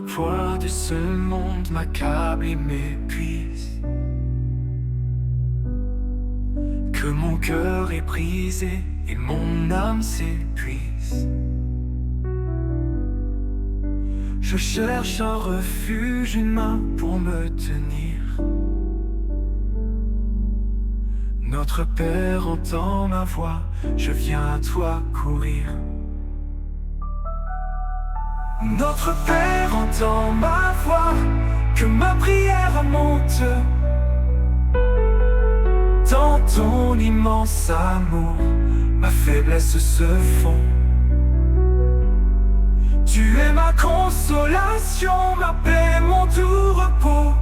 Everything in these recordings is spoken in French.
poids de ce monde m'accable et m'épuise, que mon cœur est brisé et mon âme s'épuise. Je cherche un refuge, une main pour me tenir. Notre Père entend ma voix, je viens à toi courir. Notre Père entend ma voix, que ma prière monte. Dans ton immense amour, ma faiblesse se fond. Tu es ma consolation, ma paix, mon doux repos.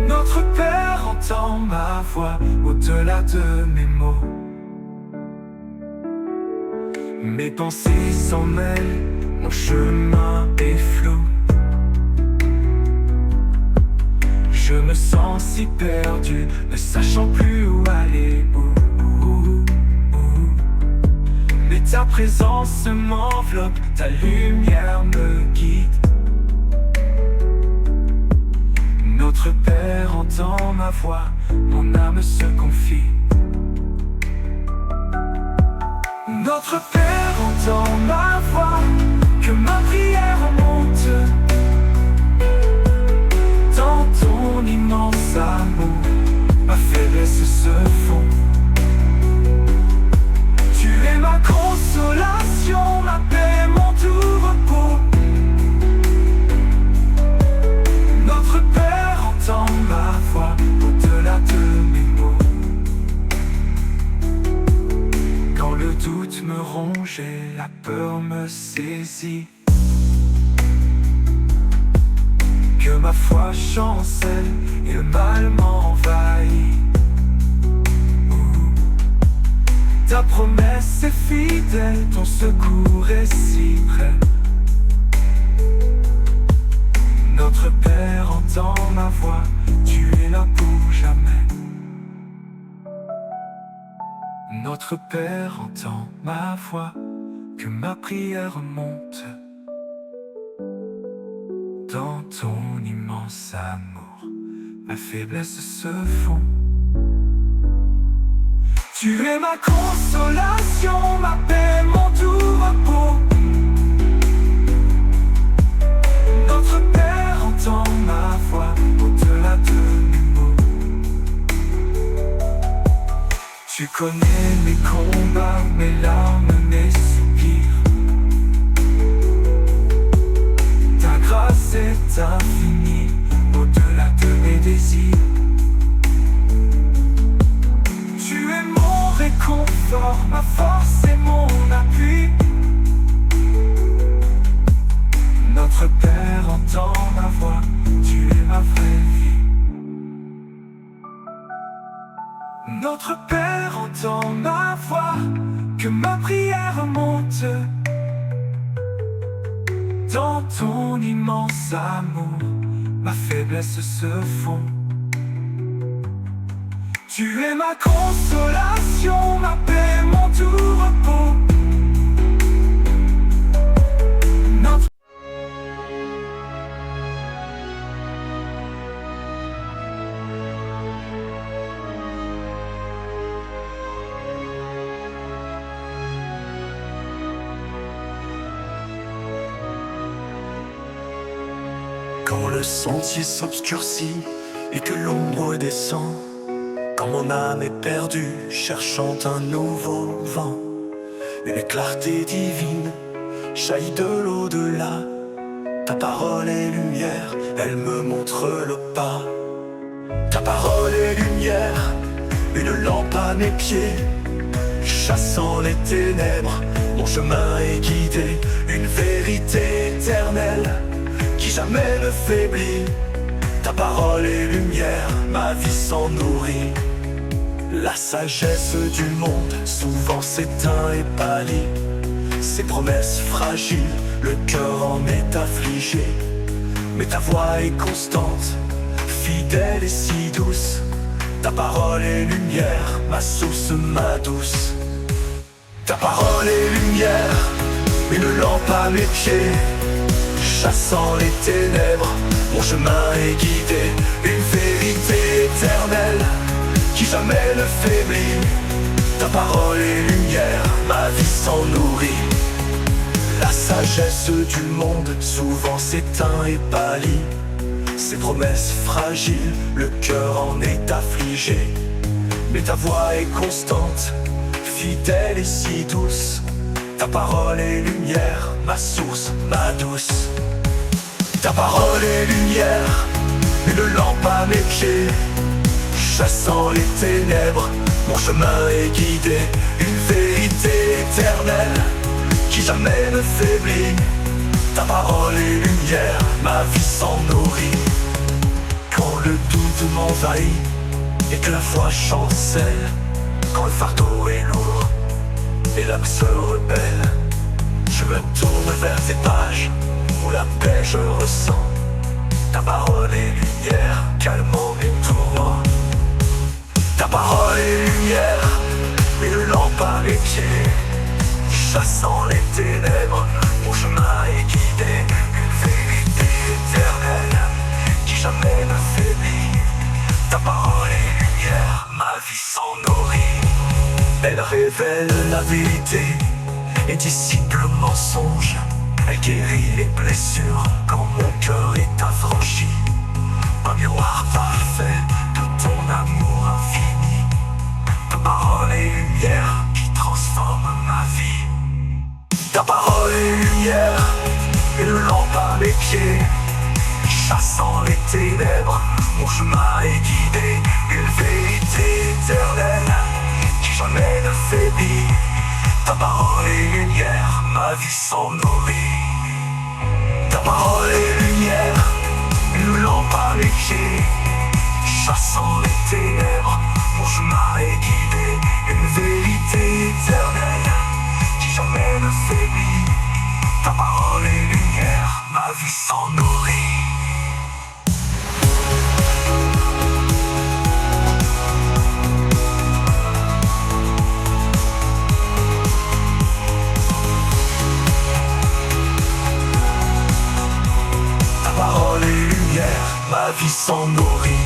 Notre Père entend ma voix au-delà de mes mots. Mes pensées s'en mêlent, mon chemin est flou. Je me sens si perdu, ne sachant plus où aller. Mais ta présence m'enveloppe, ta lumière me guide. Notre Père entend ma voix, mon âme se confie. Notre Père entend ma voix, que ma prière monte. Dans ton immense amour, ma faiblesse se fond. Tu es ma consolation, ma paix, mon doux repos. Notre Père entend ma voix au-delà de mes mots. Quand le doute me ronge et la peur me saisit, que ma foi chancelle et le mal m'envahit. Ta promesse est fidèle, ton secours est si près. Notre Père entend ma voix, tu es là pour jamais. Notre Père entend ma voix, que ma prière monte. Dans ton immense amour, ma faiblesse se fond. Tu es ma consolation, ma paix, mon doux repos. Notre Père entend ma voix au-delà de mes mots. Tu connais mes combats, mes larmes, mes soupirs. Ta grâce est infinie, au-delà de mes désirs. Tu es mon réconfort, ma force et mon appui. Notre Père entend ma voix, tu es ma vraie vie. Notre Père entend ma voix, que ma prière monte. Dans ton immense amour, ma faiblesse se fond. Tu es ma consolation, ma paix, mon doux repos. Notre... Quand le sentier s'obscurcit et que l'ombre descend, quand mon âme est perdue, cherchant un nouveau vent, une clarté divine jaillit de l'au-delà. Ta parole est lumière, elle me montre le pas. Ta parole est lumière, une lampe à mes pieds. Chassant les ténèbres, mon chemin est guidé. Une vérité éternelle qui jamais ne faiblit. Ta parole est lumière, ma vie s'en nourrit. La sagesse du monde souvent s'éteint et pâlit. Ses promesses fragiles, le cœur en est affligé. Mais ta voix est constante, fidèle et si douce. Ta parole est lumière, ma source, ma douce. Ta parole est lumière, une lampe à mes pieds, chassant les ténèbres. Mon chemin est guidé, une vérité éternelle qui jamais ne faiblit. Ta parole est lumière, ma vie s'en nourrit. La sagesse du monde souvent s'éteint et pâlit. Ses promesses fragiles, le cœur en est affligé. Mais ta voix est constante, fidèle et si douce. Ta parole est lumière, ma source, ma douce. Ta parole est lumière, une lampe à mes pieds, chassant les ténèbres. Mon chemin est guidé, une vérité éternelle qui jamais ne faiblit. Ta parole est lumière, ma vie s'en nourrit. Quand le doute m'envahit et que la foi chancelle, quand le fardeau est lourd et l'âme se rebelle, je me tourne vers tes pages où la paix je ressens. Ta parole est lumière, calmant mes tourments. Ta parole est lumière, une lampe à mes pieds, chassant les ténèbres. Mon chemin est guidé, une vérité éternelle qui jamais ne faiblit. Ta parole est lumière, ma vie s'en nourrit. Elle révèle la vérité et dissipe le mensonge. Elle guérit les blessures quand mon cœur est affranchi. Un miroir parfait de ton amour infini. Ta parole est lumière qui transforme ma vie. Ta parole est lumière, une lampe à mes pieds, chassant les ténèbres. Mon chemin est guidé, une vérité éternelle qui jamais ne faiblit. Ta parole est lumière, ma vie s'en nourrit. Ta parole est lumière, une lampe à mes pieds, chassant les ténèbres. Mon chemin est guidé, une vérité éternelle qui jamais ne faiblit. Ta parole est lumière, ma vie s'en nourrit. Ta parole est lumière, ma vie s'en nourrit.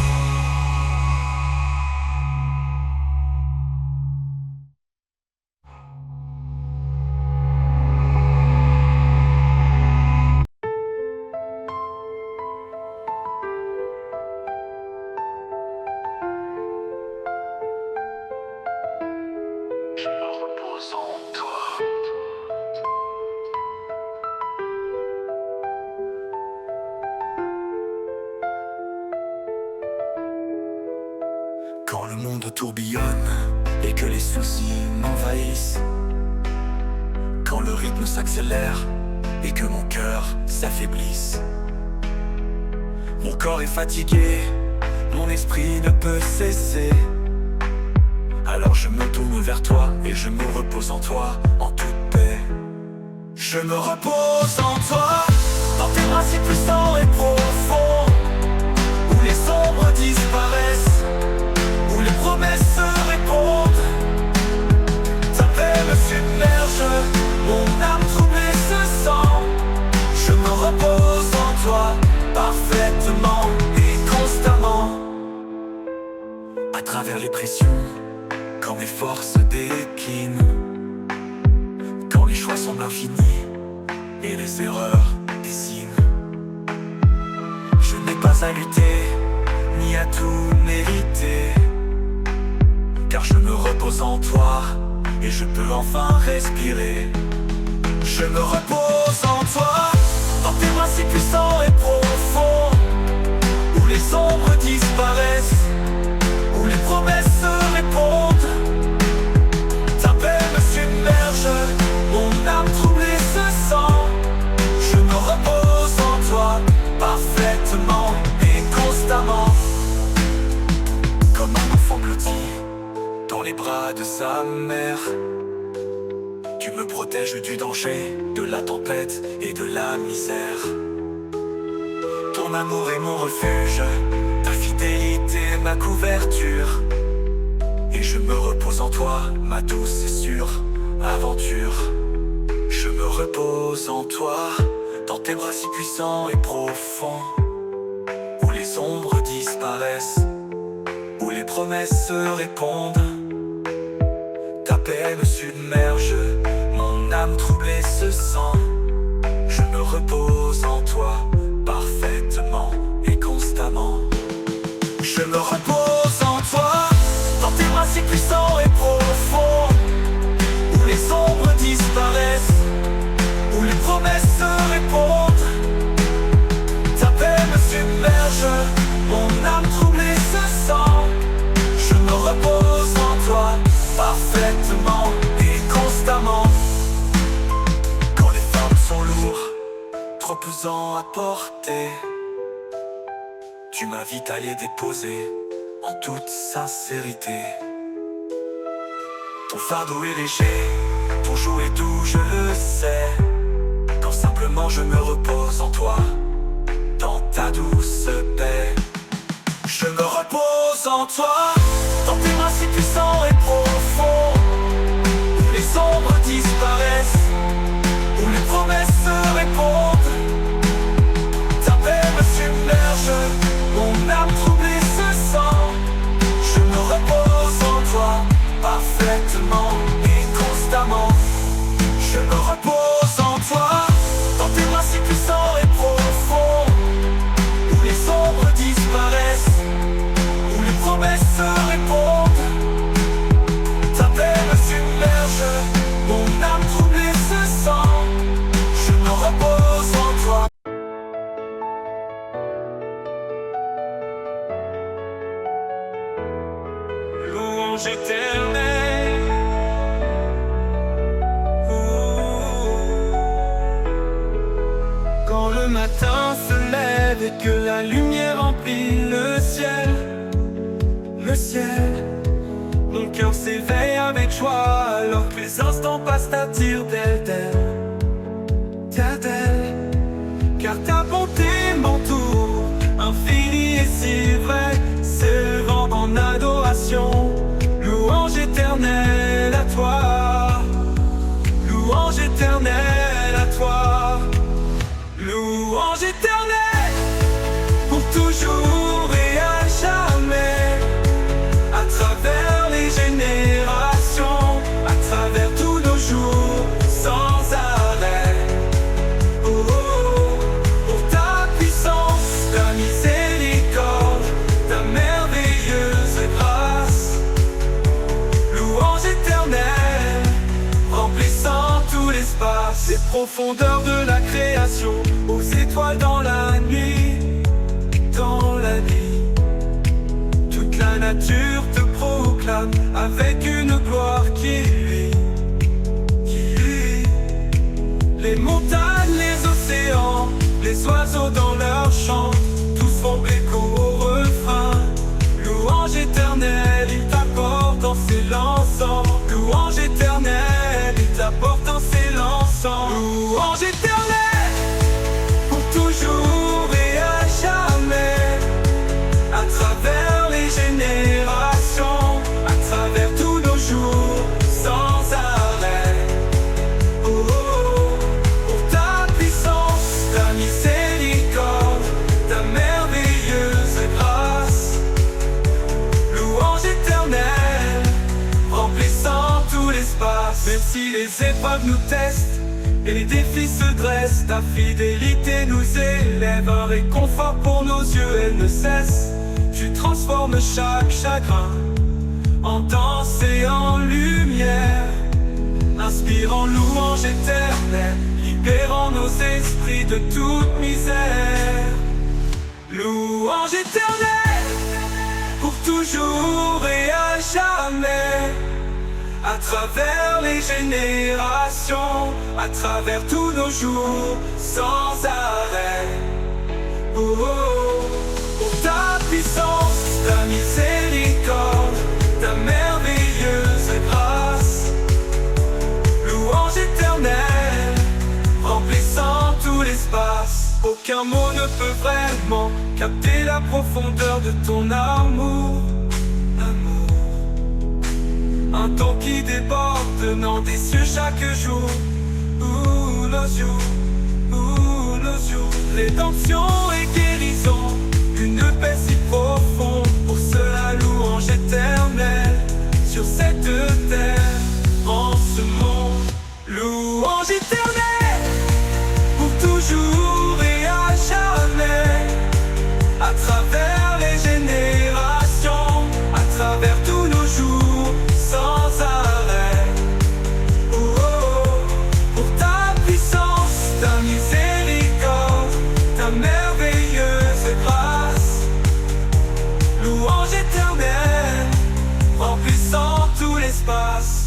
Je me repose en toi. Quand le monde tourbillonne et que les soucis m'envahissent, quand le rythme s'accélère et que mon cœur s'affaiblisse, mon corps est fatigué, mon esprit ne peut cesser. Alors je me tourne vers toi et je me repose en toi, en toute paix. Je me repose en toi, dans tes bras si puissants et profonds, où les ombres disparaissent, où les promesses se répondent. Ta paix me submerge, mon âme troublée se sent. Je me repose en toi, parfaitement et constamment. À travers les pressions, quand mes forces déclinent, quand les choix semblent infinis et les erreurs dessinent, je n'ai pas à lutter, ni à tout mériter, car je me repose en toi, et je peux enfin respirer. Je me repose en toi, dans tes bras si puissants et profonds, où les ombres disparaissent, où les promesses se répondent. Ta paix me submerge, mon âme troublée se sent. Je me repose en toi, parfaitement et constamment. Comme un enfant blotti dans les bras de sa mère, tu me protèges du danger, de la tempête et de la misère. Ton amour est mon refuge, ta fidélité ma couverture. Et je me repose en toi, ma douce et sûre aventure. Je me repose en toi, dans tes bras si puissants et profonds, où les ombres disparaissent, où les promesses se répondent. Ta paix me submerge, mon âme troublée se sent. Je me repose en toi, parfaitement et constamment. Je me repose en toi, dans tes bras si puissants et profonds, où les ombres disparaissent, où les promesses se répondent. Ta paix me submerge, mon âme troublée se sent. Je me repose en toi, parfaitement et constamment. Quand les fardeaux sont lourds, trop pesants à porter, tu m'invites à les déposer en toute sincérité. Ton fardeau est léger, ton joug est doux, je le sais. Quand simplement je me repose en toi, dans ta douce paix. Je me repose en toi, dans tes bras si puissants et profonds, où les ombres disparaissent, où les promesses se répondent. Ta paix me submerge, mon âme troublée se sent. Je me repose en toi, parfaitement et constamment. Je me repose en toi, dans tes bras si puissants et profonds, où les ombres disparaissent, où les promesses se répondent. Ta paix me submerge, mon âme troublée se sent. Je me repose en toi. Louange éternelle, quand le matin se lève et que la lumière remplit le ciel, mon cœur s'éveille avec joie, alors que les instants passent à dire d'elle, car ta bonté m'entoure, infinie et si vraie, s'élevant en adoration. Louange éternelle à toi, louange éternelle à toi, louange éternelle pour toujours et à jamais, à travers les générations, à travers tous nos jours, sans arrêt. Oh, oh, oh, pour ta puissance, ta miséricorde, ta merveilleuse grâce. Louange éternelle, remplissant tout l'espace, les profondeurs de la création, aux étoiles dans la nuit, toute la nature te proclame avec une gloire qui luit. Les montagnes, les océans, les oiseaux dans leur chant, tous font écho au refrain. Louange éternelle, il t'apporte en s'élançant. Louange éternelle, il t'apporte en s'élançant. Louange éternelle, pour toujours et à jamais, à travers les générations, à travers tous nos jours, sans arrêt. Oh, oh, oh, pour ta puissance, ta miséricorde, ta merveilleuse grâce. Louange éternelle, remplissant tout l'espace. Même si les épreuves nous testent et les défis se dressent, ta fidélité nous élève, un réconfort pour nos yeux, elle ne cesse. Tu transformes chaque chagrin en danse et en lumière, inspirant louange éternelle, libérant nos esprits de toute misère. Louange éternelle, pour toujours et à jamais, à travers les générations, à travers tous nos jours, sans arrêt. Oh, oh, oh, pour ta puissance, ta miséricorde, ta merveilleuse grâce. Louange éternelle, remplissant tout l'espace. Aucun mot ne peut vraiment capter la profondeur de ton amour. Un don qui déborde, venant des cieux chaque jour. Rédemption et guérison, une paix si profonde, pour cela louange éternelle sur cette terre, en ce monde. Louange éternelle, pour toujours et à jamais, à travers les générations, à travers tous nos jours, sans arrêt. Oh, oh, oh, pour ta puissance, ta miséricorde, ta merveilleuse grâce. Louange éternelle, remplissant tout l'espace.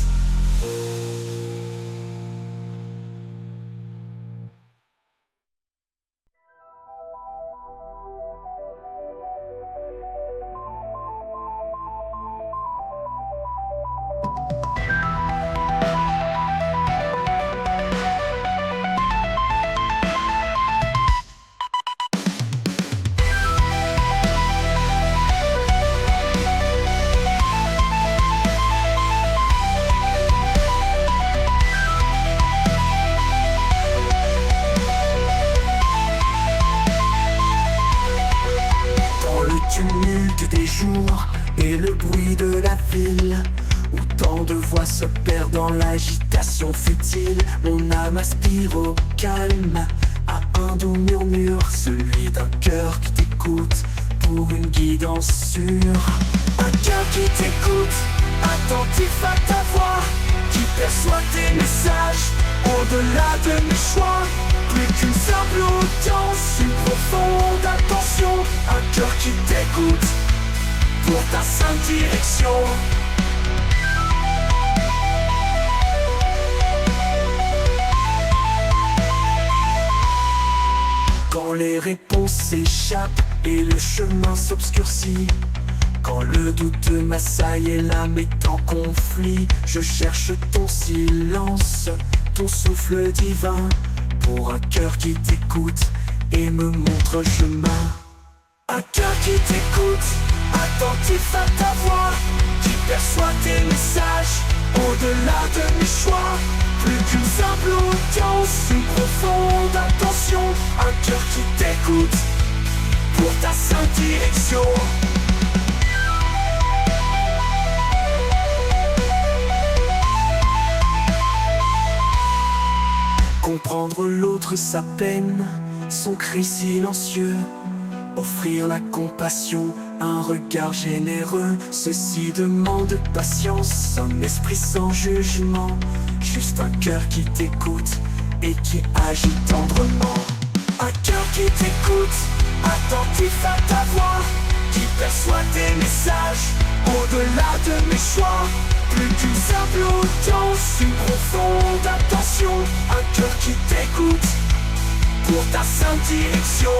Tumulte des jours et le bruit de la ville, où tant de voix se perdent dans l'agitation futile. Mon âme aspire au calme, à un doux murmure, celui d'un cœur qui t'écoute pour une guidance sûre. Un cœur qui t'écoute, attentif à ta voix, qui perçoit tes messages au-delà de mes choix. Plus qu'une simple audience, une profonde attention. Un cœur qui t'écoute pour ta sainte direction. Quand les réponses s'échappent et le chemin s'obscurcit, quand le doute m'assaille et l'âme est en conflit, je cherche ton silence, ton souffle divin, pour un cœur qui t'écoute et me montre chemin. Un cœur qui t'écoute, attentif à ta voix, qui perçoit tes messages au-delà de mes choix. Plus qu'une simple audience, une profonde attention. Un cœur qui t'écoute pour ta sainte direction. Comprendre l'autre, sa peine, son cri silencieux, offrir la compassion, un regard généreux. Ceci demande patience, un esprit sans jugement, juste un cœur qui t'écoute et qui agit tendrement. Un cœur qui t'écoute, attentif à ta voix, qui perçoit tes messages au-delà de mes choix. Plus qu'une simple audience, une profonde attention. Un cœur qui t'écoute pour ta sainte direction.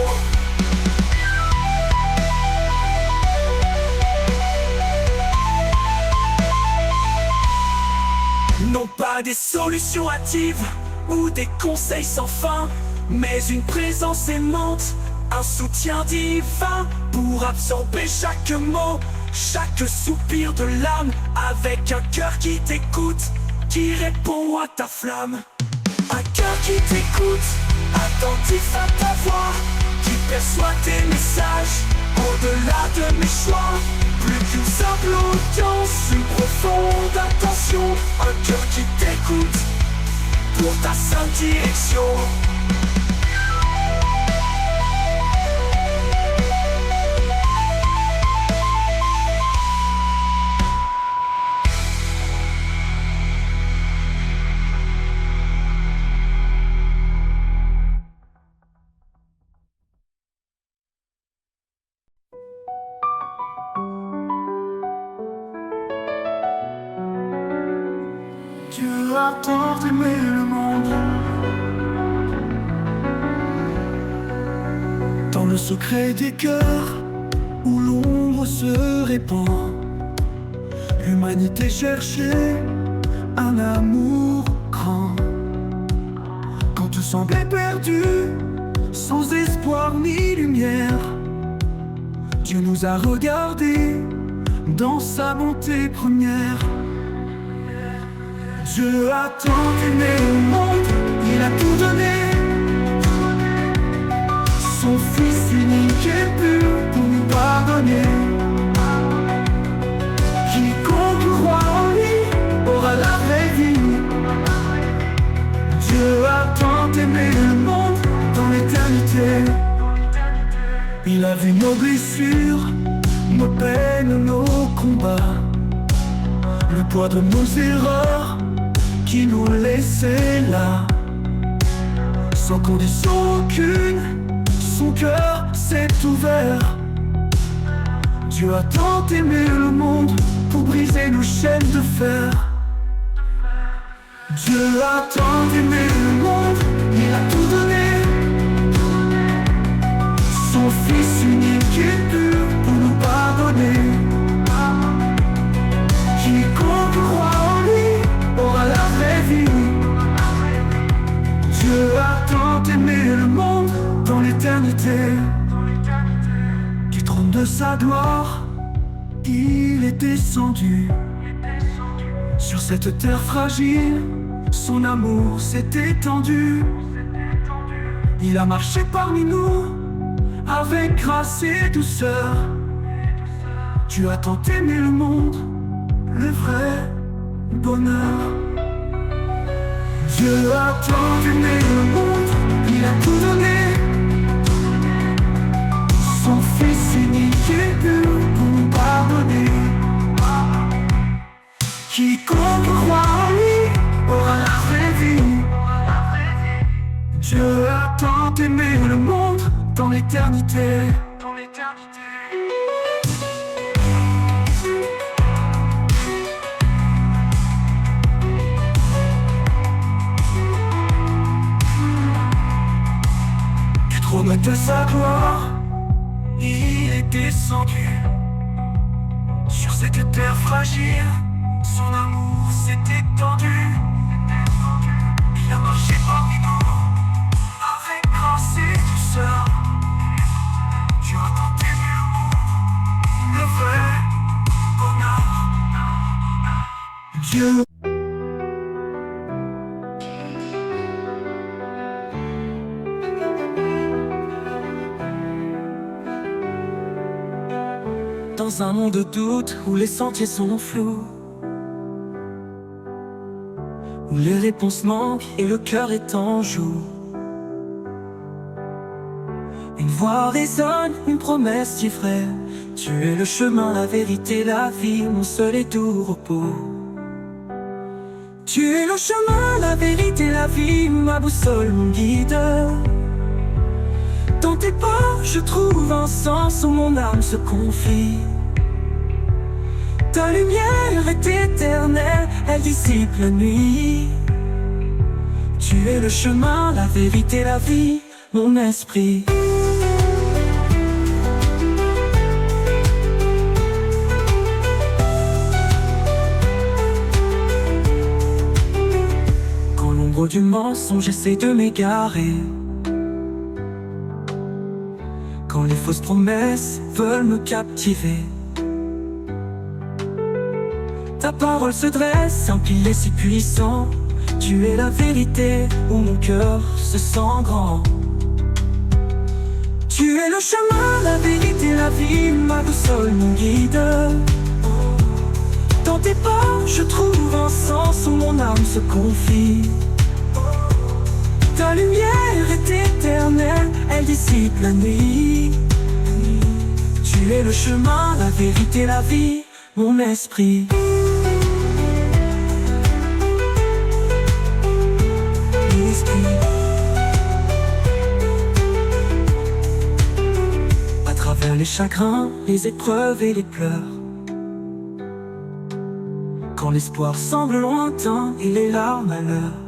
Non pas des solutions hâtives ou des conseils sans fin, mais une présence aimante, un soutien divin pour absorber chaque mot, chaque soupir de l'âme, avec un cœur qui t'écoute, qui répond à ta flamme. Un cœur qui t'écoute, attentif à ta voix, qui perçoit tes messages au-delà de mes choix. Plus qu'une simple audience, une profonde attention. Un cœur qui t'écoute pour ta sainte direction. Dieu a tant aimé le monde. Dans le secret des cœurs, où l'ombre se répand, l'humanité cherchait un amour grand. Quand tout semblait perdu, sans espoir ni lumière, Dieu nous a regardés dans sa bonté première. Dieu a tant aimé le monde, il a tout donné. Son Fils unique et pur pour nous pardonner. Quiconque croit en lui aura la vraie vie. Dieu a tant aimé le monde dans l'éternité. Il a vu nos blessures, nos peines, nos combats, le poids de nos erreurs qui nous laissait là. Sans condition aucune, son cœur s'est ouvert. Dieu a tant aimé le monde pour briser nos chaînes de fer. Dieu a tant aimé le monde, il a tout donné. Son Fils unique et pur pour nous pardonner. Quiconque croit en lui aura la vraie vie. Dieu a tant aimé le monde dans l'éternité. Du trône de sa gloire, il est descendu. Sur cette terre fragile, son amour s'est étendu. Il a marché parmi nous avec grâce et douceur. Tu as tant aimé le monde, le vrai bonheur. Dieu a tant aimé le monde, il a tout donné. Son Fils unique et pur pour nous pardonner. Quiconque croit en lui aura la vraie vie. Dieu a tant aimé le monde dans l'éternité. Du trône de sa gloire, il est descendu. Sur cette terre fragile, son amour s'est étendu. Il a marché parmi nous avec grâce et douceur. Dieu a tant aimé le monde, le vrai bonheur. Dieu. Dans un monde de doute où les sentiers sont flous, où les réponses manquent et le cœur est en joue, une voix résonne, une promesse si vraie. Tu es le chemin, la vérité, la vie, mon seul et doux repos. Tu es le chemin, la vérité, la vie, ma boussole, mon guide. Dans tes pas, je trouve un sens où mon âme se confie. Ta lumière est éternelle, elle dissipe la nuit. Tu es le chemin, la vérité, la vie, mon esprit. Quand l'ombre du mensonge essaie de m'égarer, quand les fausses promesses veulent me captiver, ta parole se dresse, un pilier si puissant. Tu es la vérité où mon cœur se sent grand. Tu es le chemin, la vérité, la vie, ma boussole, mon guide. Dans tes pas, je trouve un sens où mon âme se confie. Ta lumière est éternelle, elle dissipe la nuit. Tu es le chemin, la vérité, la vie, mon esprit. À travers les chagrins, les épreuves et les pleurs, quand l'espoir semble lointain et les larmes à l'heure,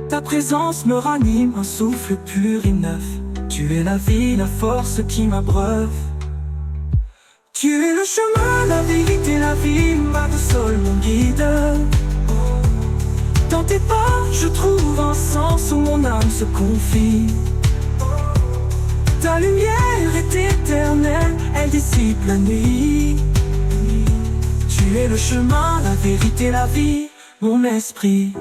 ta présence me ranime, un souffle pur et neuf. Tu es la vie, la force qui m'abreuve. Tu es le chemin, la vérité, la vie, ma boussole, mon guide. Dans tes pas, je trouve un sens où mon âme se confie. Ta lumière est éternelle, elle dissipe la nuit. Tu es le chemin, la vérité, la vie, mon esprit.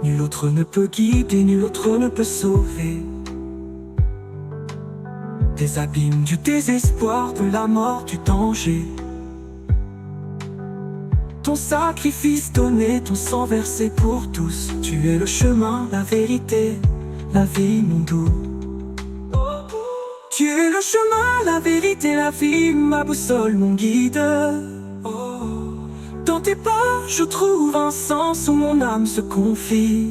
Nul autre ne peut guider, nul autre ne peut sauver. Des abîmes, du désespoir, de la mort, du danger. Ton sacrifice donné, ton sang versé pour tous. Tu es le chemin, la vérité, la vie, mon doux. Tu es le chemin, la vérité, la vie, ma boussole, mon guide. Dans tes pas, je trouve un sens où mon âme se confie.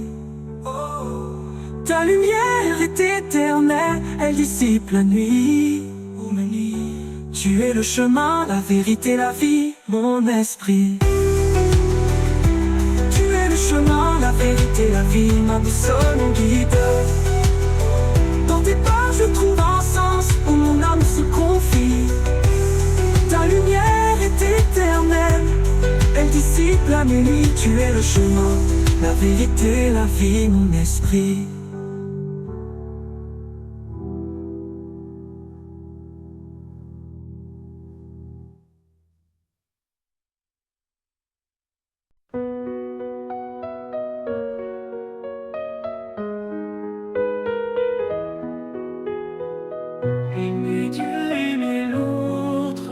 Ta lumière est éternelle, elle dissipe la nuit. Tu es le chemin, la vérité, la vie, mon esprit. Tu es le chemin, la vérité, la vie, ma boussole, mon guide. Dans tes pas, je trouve un sens où mon âme se confie. Ta lumière est éternelle, elle dissipe la nuit. Tu es le chemin, la vérité, la vie, mon esprit. Aimer Dieu, aimer l'autre.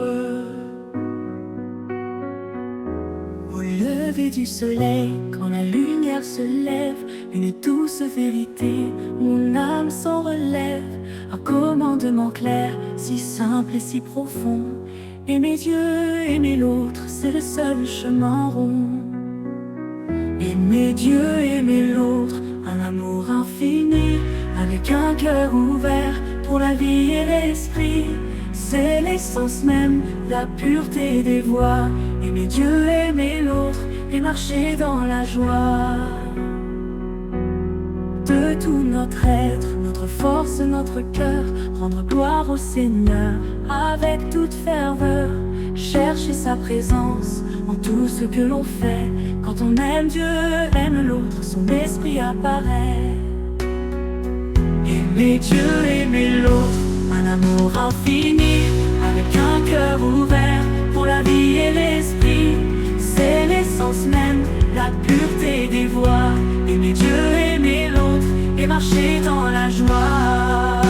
Au lever du soleil, quand la lumière se lève, une douce vérité, mon âme s'en relève. Un commandement clair, si simple et si profond. Aimer Dieu, aimer l'autre, c'est le seul chemin rond. Aimer Dieu, aimer l'autre, un amour infini, avec un cœur ouvert pour la vie et l'esprit. C'est l'essence même, la pureté des voies. Aimer Dieu, aimer l'autre, et marcher dans la joie. De tout notre être, notre force, notre cœur, rendre gloire au Seigneur avec toute ferveur. Chercher sa présence en tout ce que l'on fait. Quand on aime Dieu, aime l'autre, son esprit apparaît. Aimer Dieu, aimer l'autre, un amour infini, avec un cœur ouvert pour la vie et l'esprit. C'est l'essence même, la pureté des voies. Aimer Dieu, aimer l'autre, et marcher dans la joie.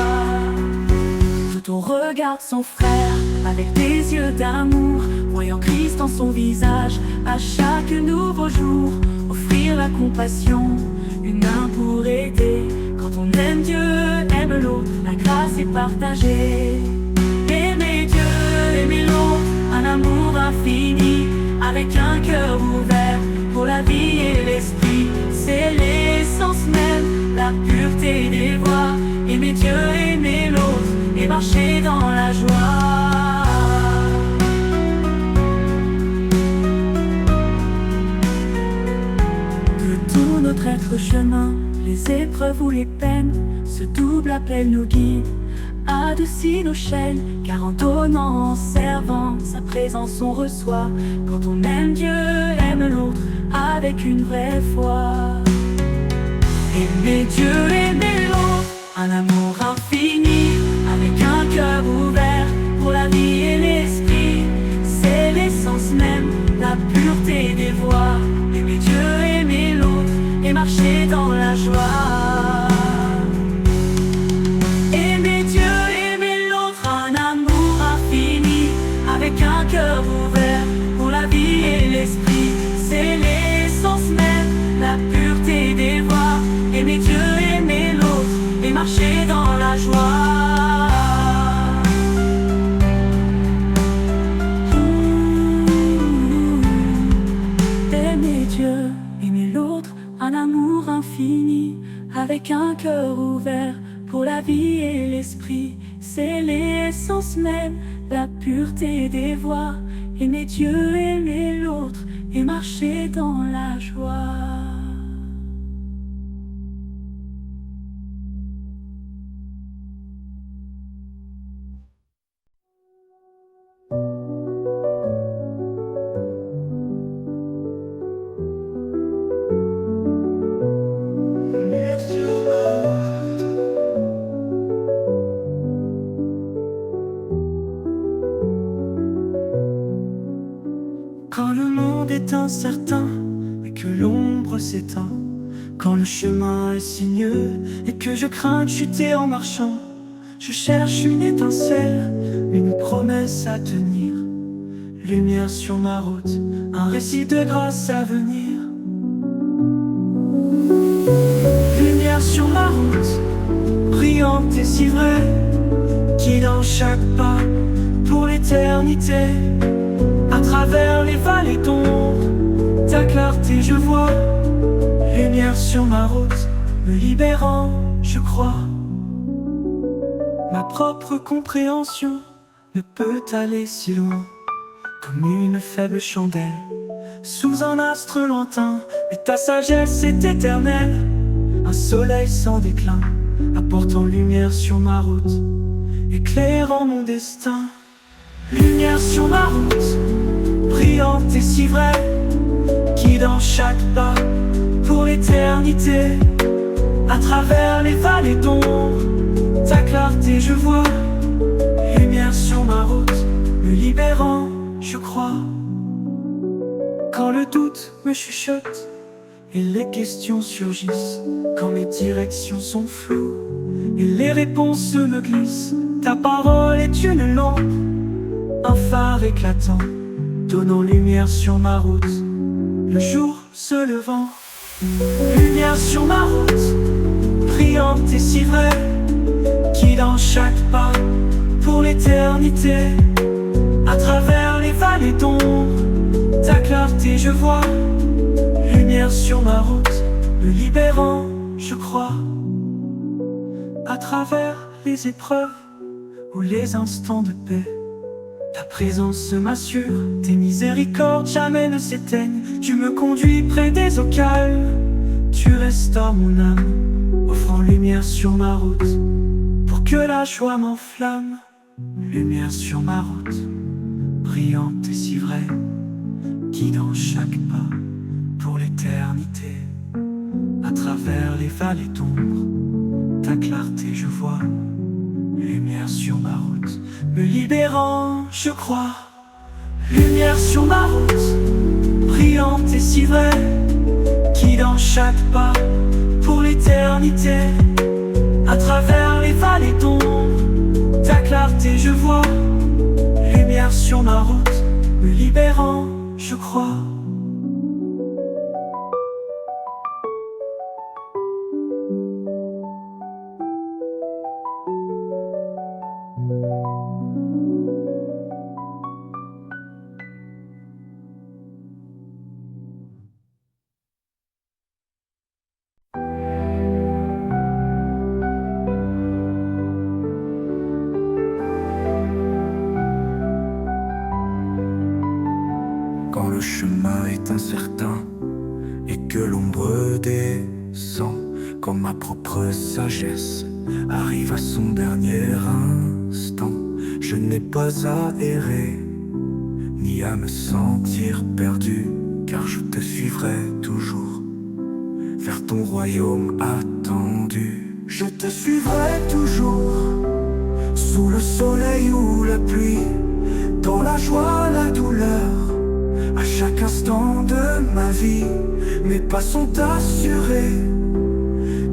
Tout on regarde son frère avec des yeux d'amour, voyant Christ dans son visage à chaque nouveau jour. Offrir la compassion, une main pour aider. Quand on aime Dieu, aime l'autre, la grâce est partagée. Aimer Dieu, aimer l'autre, un amour infini, avec un cœur ouvert pour la vie et l'esprit. C'est l'essence même, la pureté des voies. Aimer Dieu, aimer l'autre, et marcher dans la joie. Que tout notre être chemin, les épreuves ou les peines, ce double appel nous guide, adoucit nos chaînes. Car en donnant, en servant, sa présence on reçoit. Quand on aime Dieu, aime l'autre, avec une vraie foi. Aimer Dieu, aimer l'autre, un amour infini, avec un cœur ouvert pour la vie et l'esprit. C'est l'essence même, la pureté des voies. Aimer Dieu, aimer l'autre, et marcher dans la joie. Aimer Dieu, aimer l'autre, un amour infini, avec un cœur ouvert pour la vie et l'esprit. C'est l'essence même, la pureté des voies. Aimer Dieu, aimer l'autre, et marcher dans la joie. Aimer Dieu, aimer l'autre, un amour infini, avec un cœur ouvert pour la vie et l'esprit. C'est l'essence même, la pureté des voies. Aimer Dieu, aimer l'autre, et marcher dans la joie. Quand le monde est incertain et que l'ombre s'éteint, Quand le chemin est sinueux et que je crains de chuter en marchant, je cherche une étincelle, une promesse à tenir. Lumière sur ma route, un récit de grâce à venir. Lumière sur ma route, brillante et si vraie, qui dans chaque pas pour l'éternité. À travers les vallées d'ombre, ta clarté je vois. Lumière sur ma route, me libérant, je crois. Ma propre compréhension ne peut aller si loin, comme une faible chandelle sous un astre lointain. Mais ta sagesse est éternelle, un soleil sans déclin, apportant lumière sur ma route, éclairant mon destin. Lumière sur ma route, brillante et si vraie, qui dans chaque pas pour l'éternité. À travers les vallées d'ombre, ta clarté je vois. Lumière sur ma route, me libérant, je crois. Quand le doute me chuchote et les questions surgissent, quand mes directions sont floues et les réponses me glissent, ta parole est une lampe, un phare éclatant, donnant lumière sur ma route, le jour se levant. Lumière sur ma route, brillante et si vraie, qui dans chaque pas pour l'éternité. À travers les vallées d'ombre, ta clarté je vois. Lumière sur ma route, me libérant, je crois. À travers les épreuves ou les instants de paix, ta présence m'assure, tes miséricordes jamais ne s'éteignent. Tu me conduis près des eaux calmes, tu restaures mon âme, offrant lumière sur ma route, pour que la joie m'enflamme. Lumière sur ma route, brillante et si vraie, qui dans chaque pas pour l'éternité. À travers les vallées d'ombre, ta clarté je vois. Lumière sur ma route, me libérant, je crois. Lumière sur ma route, brillante et si vraie, qui dans chaque pas pour l'éternité. À travers les vallées d'ombre, ta clarté je vois. Lumière sur ma route, me libérant, je crois. Quand le chemin est incertain et que l'ombre descend, quand ma propre sagesse arrive à son dernier instant, je n'ai pas à errer, ni à me sentir perdu, car je te suivrai toujours vers ton royaume attendu. Je te suivrai toujours, sous le soleil ou la pluie, dans la joie, la douleur, à chaque instant de ma vie. Mes pas sont assurés,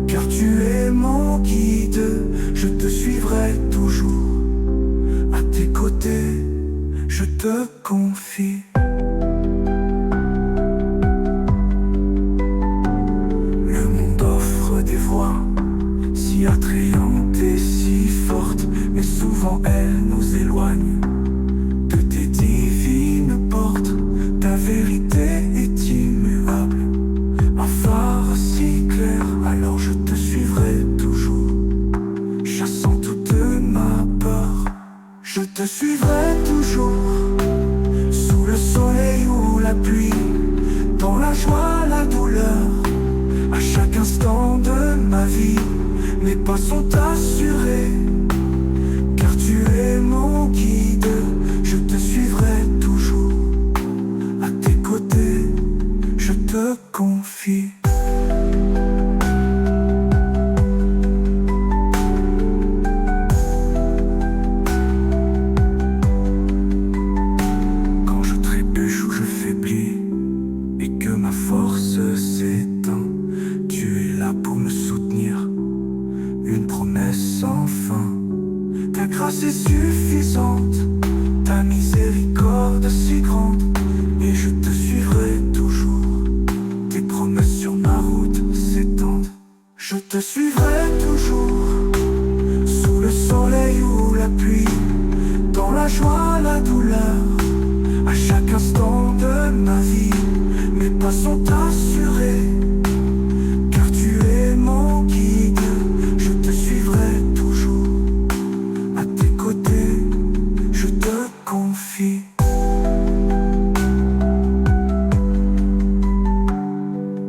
car tu es mon guide. Je te suivrai toujours, à tes côtés, je te confie. Le monde offre des voix si attrayantes et si fortes, mais souvent elles nous éloignent de tes divines portes. Ta vérité est immuable, un phare si clair, alors je te suivrai toujours, chassant toute ma peur. Je te suivrai toujours, sous le soleil ou la pluie, dans la joie, la douleur, à chaque instant de ma vie. Mes pas sont assurés, car tu es mon guide. Je te suivrai toujours, à tes côtés, je te confie. Quand je trébuche ou je faiblis et que ma force s'éteint, tu grâce est suffisante, ta miséricorde si grande, et je te suivrai toujours. Tes promesses sur ma route s'étendent. Je te suivrai toujours, sous le soleil ou la pluie, dans la joie, la douleur, à chaque instant de ma vie. Mes pas sont assurés, car tu es mon guide. Je te suivrai toujours, à tes côtés, je te confie.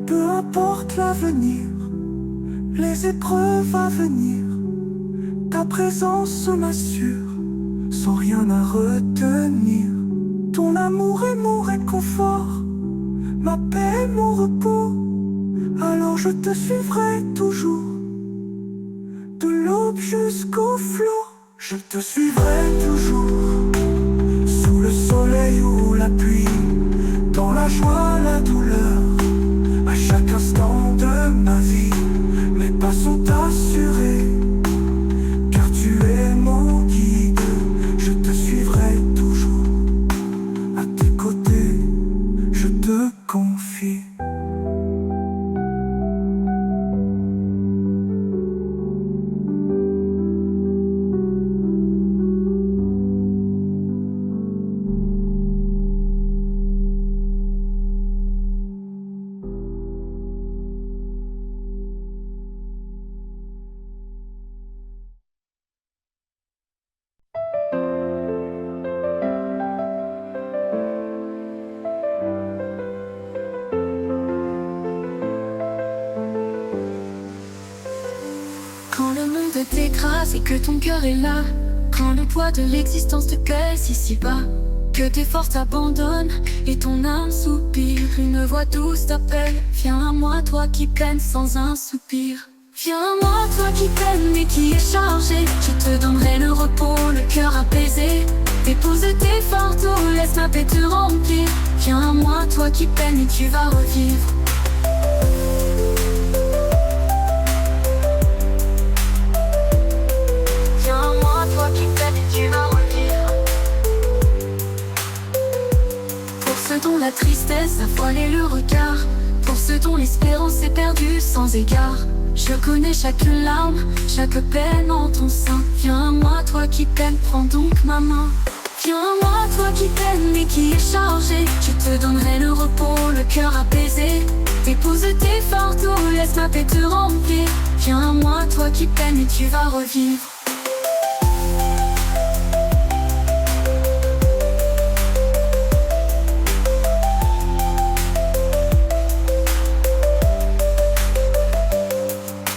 Peu importe l'avenir, les épreuves à venir, ta présence m'assure, sans rien à retenir. Ton amour est mon réconfort, ma paix, mon repos. Alors je te suivrai toujours, de l'aube jusqu'au flot. Je te suivrai toujours, sous le soleil ou la pluie, dans la joie, la douleur, à chaque instant de ma vie. Mes pas sont assurés, car tu es mon guide. Je te suivrai toujours, à tes côtés, je te confie. Quand le monde t'écrase et que ton cœur est là, quand le poids de l'existence te pèse ici bas, que tes forces t'abandonnent et ton âme soupire, une voix douce t'appelle. Viens à moi, toi qui peines sans un soupir. Viens à moi, toi qui peines mais qui est chargé. Je te donnerai le repos, le cœur apaisé. Dépose tes fardeaux, laisse ma paix te remplir. Viens à moi, toi qui peines et tu vas revivre. Viens à moi, toi qui peines et tu vas revivre. Pour ceux dont la tristesse a voilé le regard, pour ceux dont l'espérance est perdue sans égard, je connais chaque larme, chaque peine en ton sein. Viens à moi, toi qui peines, prends donc ma main. Viens à moi, toi qui peines mais qui est chargé. Je te donnerai le repos, le cœur apaisé. Dépose tes fardeaux, laisse ma paix te remplir. Viens à moi, toi qui peines et tu vas revivre.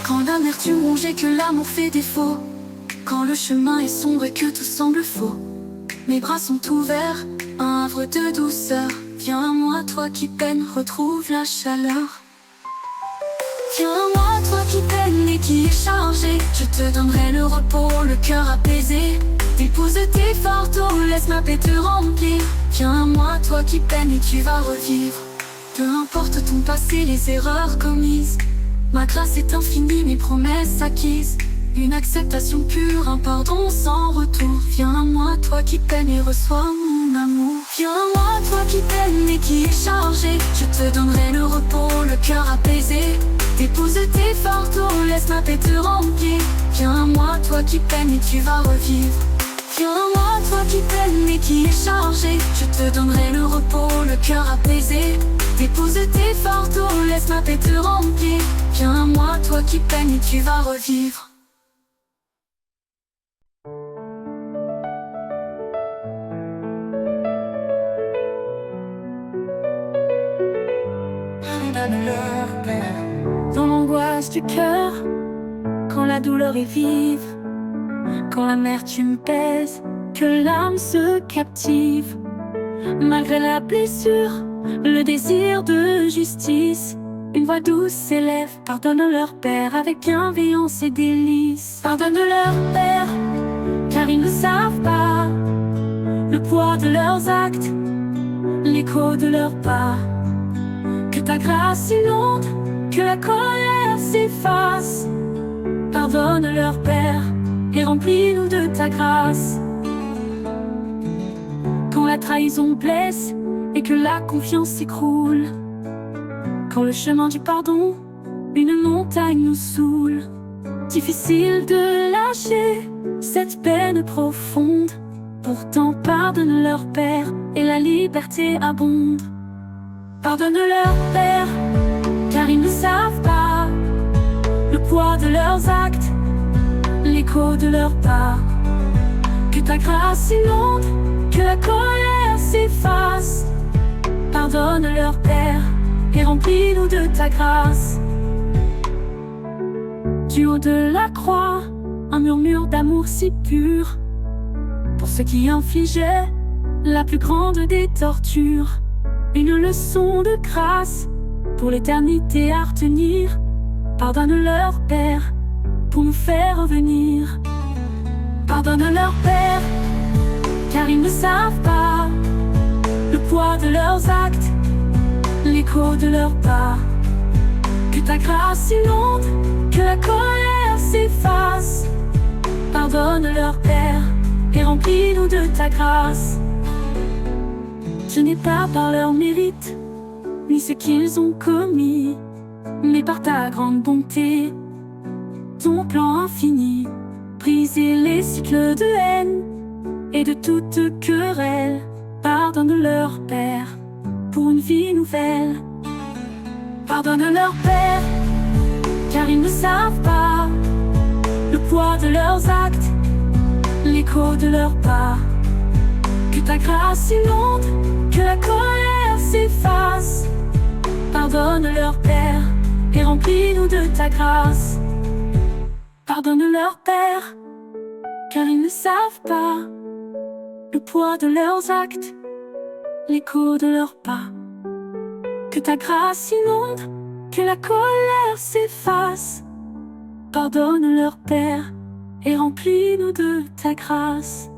Quand l'amertume ronge et que l'amour fait défaut, quand le chemin est sombre et que tout semble faux, mes bras sont ouverts, un havre de douceur. Viens à moi, toi qui peines, retrouve la chaleur. Viens à moi, toi qui peines et qui est chargé. Je te donnerai le repos, le cœur apaisé. Dépose tes fardeaux, laisse ma paix te remplir. Viens à moi, toi qui peines et tu vas revivre. Peu importe ton passé, les erreurs commises, ma grâce est infinie, mes promesses acquises. Une acceptation pure, un pardon sans retour. Viens à moi, toi qui peines et reçois mon amour. Viens à moi, toi qui peines et qui est chargé. Je te donnerai le repos, le cœur apaisé. Dépose tes fardeaux, laisse ma paix te remplir. Viens à moi, toi qui peines et tu vas revivre. Viens à moi, toi qui peines et qui est chargé. Je te donnerai le repos, le cœur apaisé. Dépose tes fardeaux, laisse ma paix te remplir. Viens à moi, toi qui peines et tu vas revivre. Dans l'angoisse du cœur, quand la douleur est vive, quand l'amertume pèse, que l'âme se captive, malgré la blessure, le désir de justice, une voix douce s'élève. Pardonne-leur, Père, avec bienveillance et délice. Pardonne-leur, Père, car ils ne savent pas le poids de leurs actes, l'écho de leurs pas. Que ta grâce inonde, que la colère s'efface. Pardonne leur Père, et remplis-nous de ta grâce. Quand la trahison blesse et que la confiance s'écroule, quand le chemin du pardon, une montagne nous saoule, difficile de lâcher cette peine profonde. Pourtant pardonne leur Père et la liberté abonde. Pardonne leur Père, car ils ne savent pas le poids de leurs actes, l'écho de leurs pas. Que ta grâce inonde, que la colère s'efface. Pardonne leur Père et remplis-nous de ta grâce. Du haut de la croix, un murmure d'amour si pur, pour ceux qui infligeaient la plus grande des tortures. Une leçon de grâce pour l'éternité à retenir. Pardonne leur Père pour nous faire revenir. Pardonne leur Père, car ils ne savent pas le poids de leurs actes, l'écho de leurs pas. Que ta grâce inonde, que la colère s'efface. Pardonne leur Père et remplis-nous de ta grâce. Ce n'est pas par leur mérite, ni ce qu'ils ont commis, mais par ta grande bonté, ton plan infini. Briser les cycles de haine et de toute querelle. Pardonne leur Père pour une vie nouvelle. Pardonne leur Père, car ils ne savent pas le poids de leurs actes, l'écho de leurs pas. Que ta grâce inonde, que la colère s'efface. Pardonne leur Père et remplis-nous de ta grâce. Pardonne leur Père, car ils ne savent pas le poids de leurs actes, l'écho de leurs pas. Que ta grâce inonde, que la colère s'efface. Pardonne leur Père et remplis-nous de ta grâce.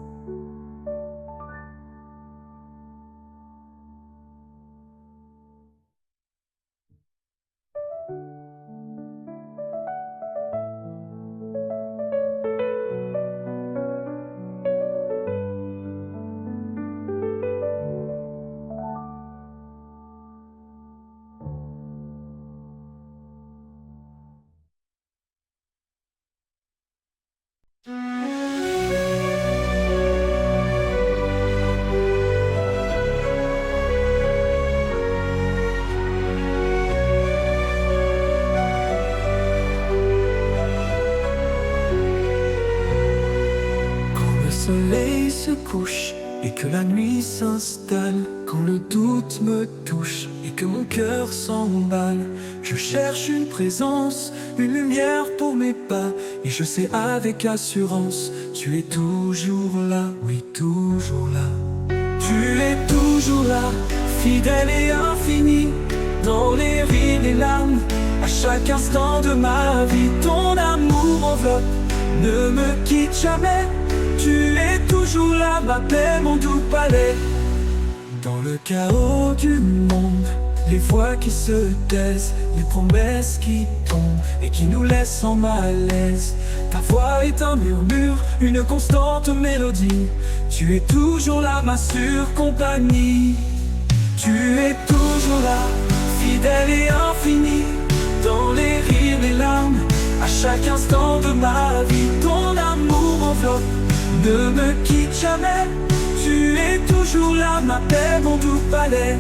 Le soleil se couche et que la nuit s'installe, quand le doute me touche et que mon cœur s'emballe, je cherche une présence, une lumière pour mes pas, et je sais avec assurance, tu es toujours là, oui toujours là. Tu es toujours là, fidèle et infini, dans les rires et larmes, à chaque instant de ma vie. Ton amour enveloppe, ne me quitte jamais. Tu es toujours là, ma paix, mon doux palais. Dans le chaos du monde, les voix qui se taisent, les promesses qui tombent et qui nous laissent en malaise. Ta voix est un murmure, une constante mélodie. Tu es toujours là, ma sûre compagnie. Tu es toujours là, fidèle et infini, dans les rires et larmes, à chaque instant de ma vie. Ton amour enveloppe, ne me quitte jamais. Tu es toujours là, ma paix, mon doux palais.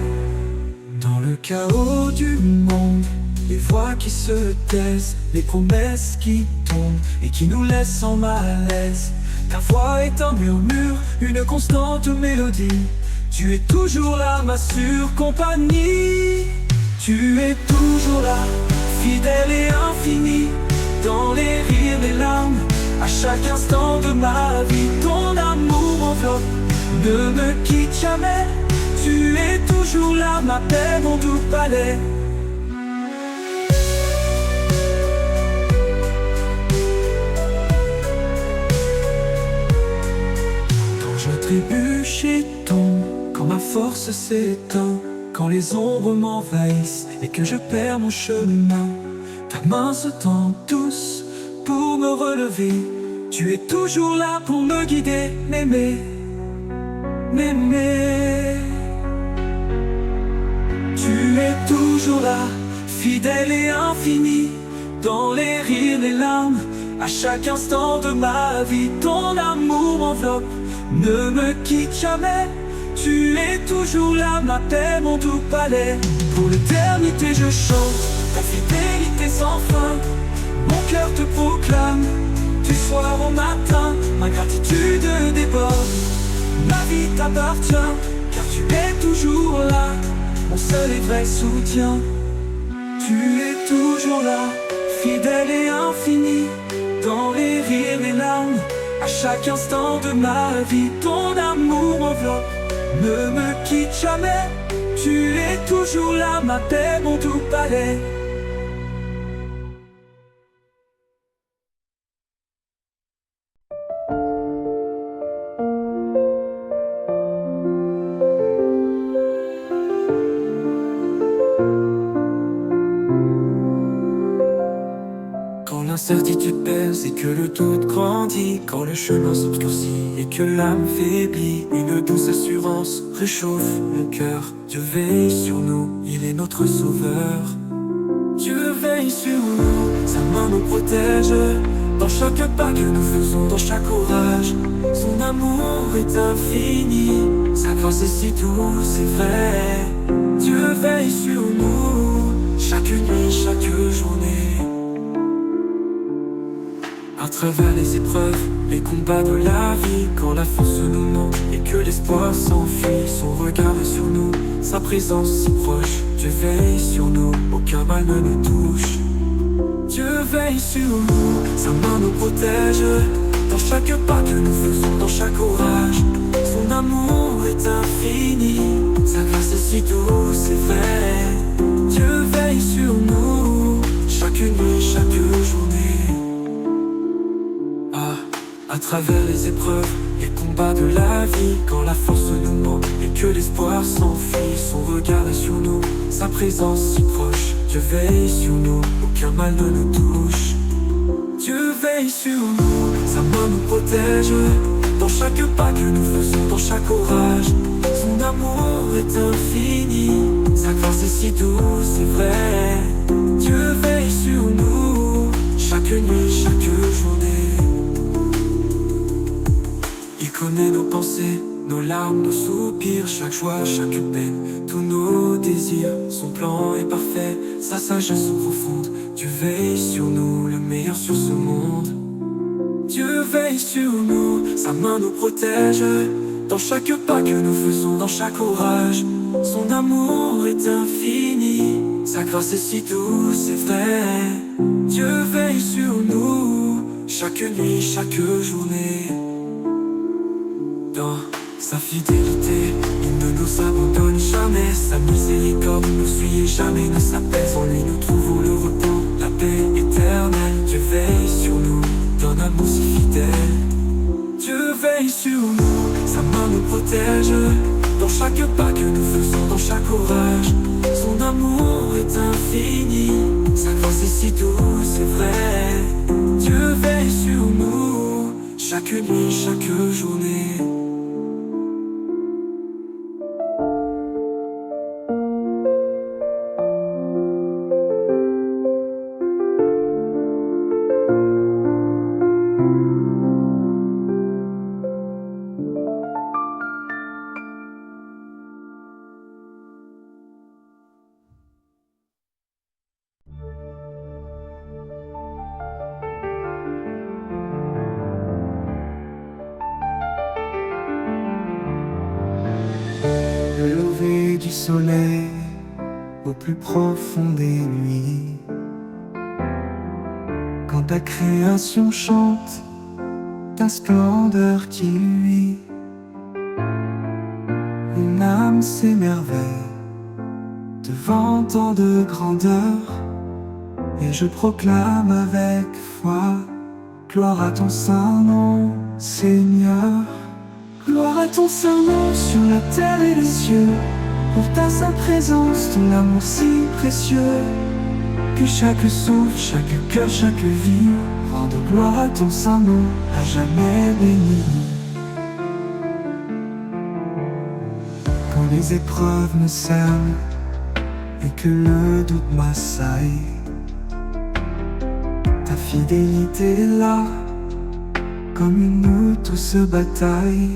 Dans le chaos du monde, les voix qui se taisent, les promesses qui tombent et qui nous laissent en malaise. Ta voix est un murmure, une constante mélodie. Tu es toujours là, ma sûre compagnie. Tu es toujours là, fidèle et infini, dans les rires et larmes, à chaque instant de ma vie. Ton amour enveloppe, ne me quitte jamais. Tu es toujours là, ma paix, mon doux palais. Quand je trébuche et tombe, quand ma force s'éteint, quand les ombres m'envahissent et que je perds mon chemin, ta main se tend douce pour me relever. Tu es toujours là pour me guider, m'aimer, m'aimer. Tu es toujours là, fidèle et infini, dans les rires, les larmes, à chaque instant de ma vie. Ton amour m'enveloppe, ne me quitte jamais. Tu es toujours là, ma paix, mon doux palais. Pour l'éternité je chante ta fidélité sans fin. Mon cœur te proclame, du soir au matin, ma gratitude déborde. Ma vie t'appartient, car tu es toujours là, mon seul et vrai soutien. Tu es toujours là, fidèle et infini, dans les rires et larmes, à chaque instant de ma vie. Ton amour m'enveloppe, ne me quitte jamais. Tu es toujours là, ma paix, mon doux palais. Quand l'incertitude pèse et que le doute grandit, quand le chemin s'obscurcit et que l'âme faiblit, une douce assurance réchauffe mon cœur. Dieu veille sur nous, il est notre sauveur. Dieu veille sur nous, sa main nous protège, dans chaque pas que nous faisons, dans chaque orage. Son amour est infini, sa grâce est si douce et vraie. Dieu veille sur nous, chaque nuit, chaque journée. À travers les épreuves, les combats de la vie, quand la force nous manque et que l'espoir s'enfuit, son regard est sur nous, sa présence si proche. Dieu veille sur nous, aucun mal ne nous touche. Dieu veille sur nous, sa main nous protège, dans chaque pas que nous faisons, dans chaque orage. Son amour est infini, sa grâce est si douce et vraie. Dieu veille sur nous, chaque nuit, chaque journée. À travers les épreuves, les combats de la vie, quand la force nous manque et que l'espoir s'enfuit, son regard est sur nous, sa présence si proche. Dieu veille sur nous, aucun mal ne nous touche. Dieu veille sur nous, sa main nous protège, dans chaque pas que nous faisons, dans chaque orage. Son amour est infini, sa grâce est si douce et vraie. Dieu veille sur nous, chaque nuit, chaque journée. Il connaît nos pensées, nos larmes, nos soupirs, chaque joie, chaque peine, tous nos désirs. Son plan est parfait, sa sagesse profonde. Dieu veille sur nous, le meilleur sur ce monde. Dieu veille sur nous, sa main nous protège, dans chaque pas que nous faisons, dans chaque orage. Son amour est infini, sa grâce est si douce et vraie. Dieu veille sur nous, chaque nuit, chaque journée. Dans sa fidélité, il ne nous abandonne jamais. Sa miséricorde nous suit et jamais ne s'apaise. En lui nous trouvons le repos, la paix éternelle. Dieu veille sur nous, d'un amour si fidèle. Dieu veille sur nous, sa main nous protège, dans chaque pas que nous faisons, dans chaque orage. Son amour est infini, sa grâce est si douce et vraie. Dieu veille sur nous, chaque nuit, chaque journée. Le lever du soleil au plus profond des nuits, quand ta création chante ta splendeur qui luit, une âme s'émerveille devant tant de grandeur, et je proclame avec foi: gloire à ton saint nom, Seigneur. Gloire à ton saint nom sur la terre et les cieux, pour ta sainte présence, ton amour si précieux. Que chaque souffle, chaque cœur, chaque vie rende gloire à ton saint nom, à jamais béni. Quand les épreuves me cernent et que le doute m'assaille, ta fidélité est là, comme une douce bataille.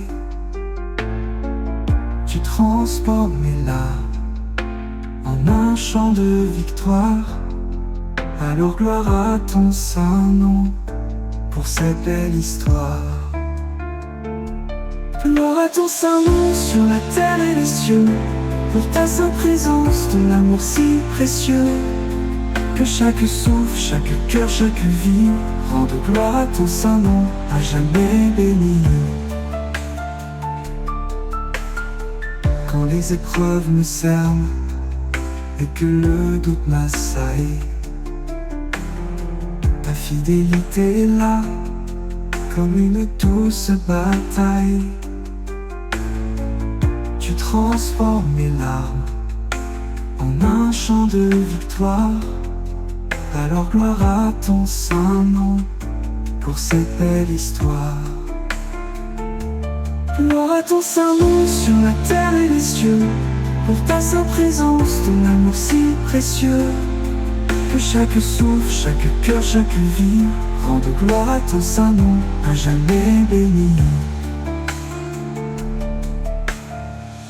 Tu transformes mes larmes en un chant de victoire. Alors gloire à ton saint nom pour cette belle histoire. Gloire à ton saint nom sur la terre et les cieux, pour ta sainte présence, ton amour si précieux. Que chaque souffle, chaque cœur, chaque vie rende gloire à ton saint nom, à jamais béni. Quand les épreuves me cernent et que le doute m'assaille, ta fidélité est là, comme une douce bataille. Tu transformes mes larmes en un chant de victoire. Alors gloire à ton saint nom pour cette belle histoire. Gloire à ton saint nom sur la terre et les cieux, pour ta sainte présence, ton amour si précieux. Que chaque souffle, chaque cœur, chaque vie rende gloire à ton saint nom, à jamais béni.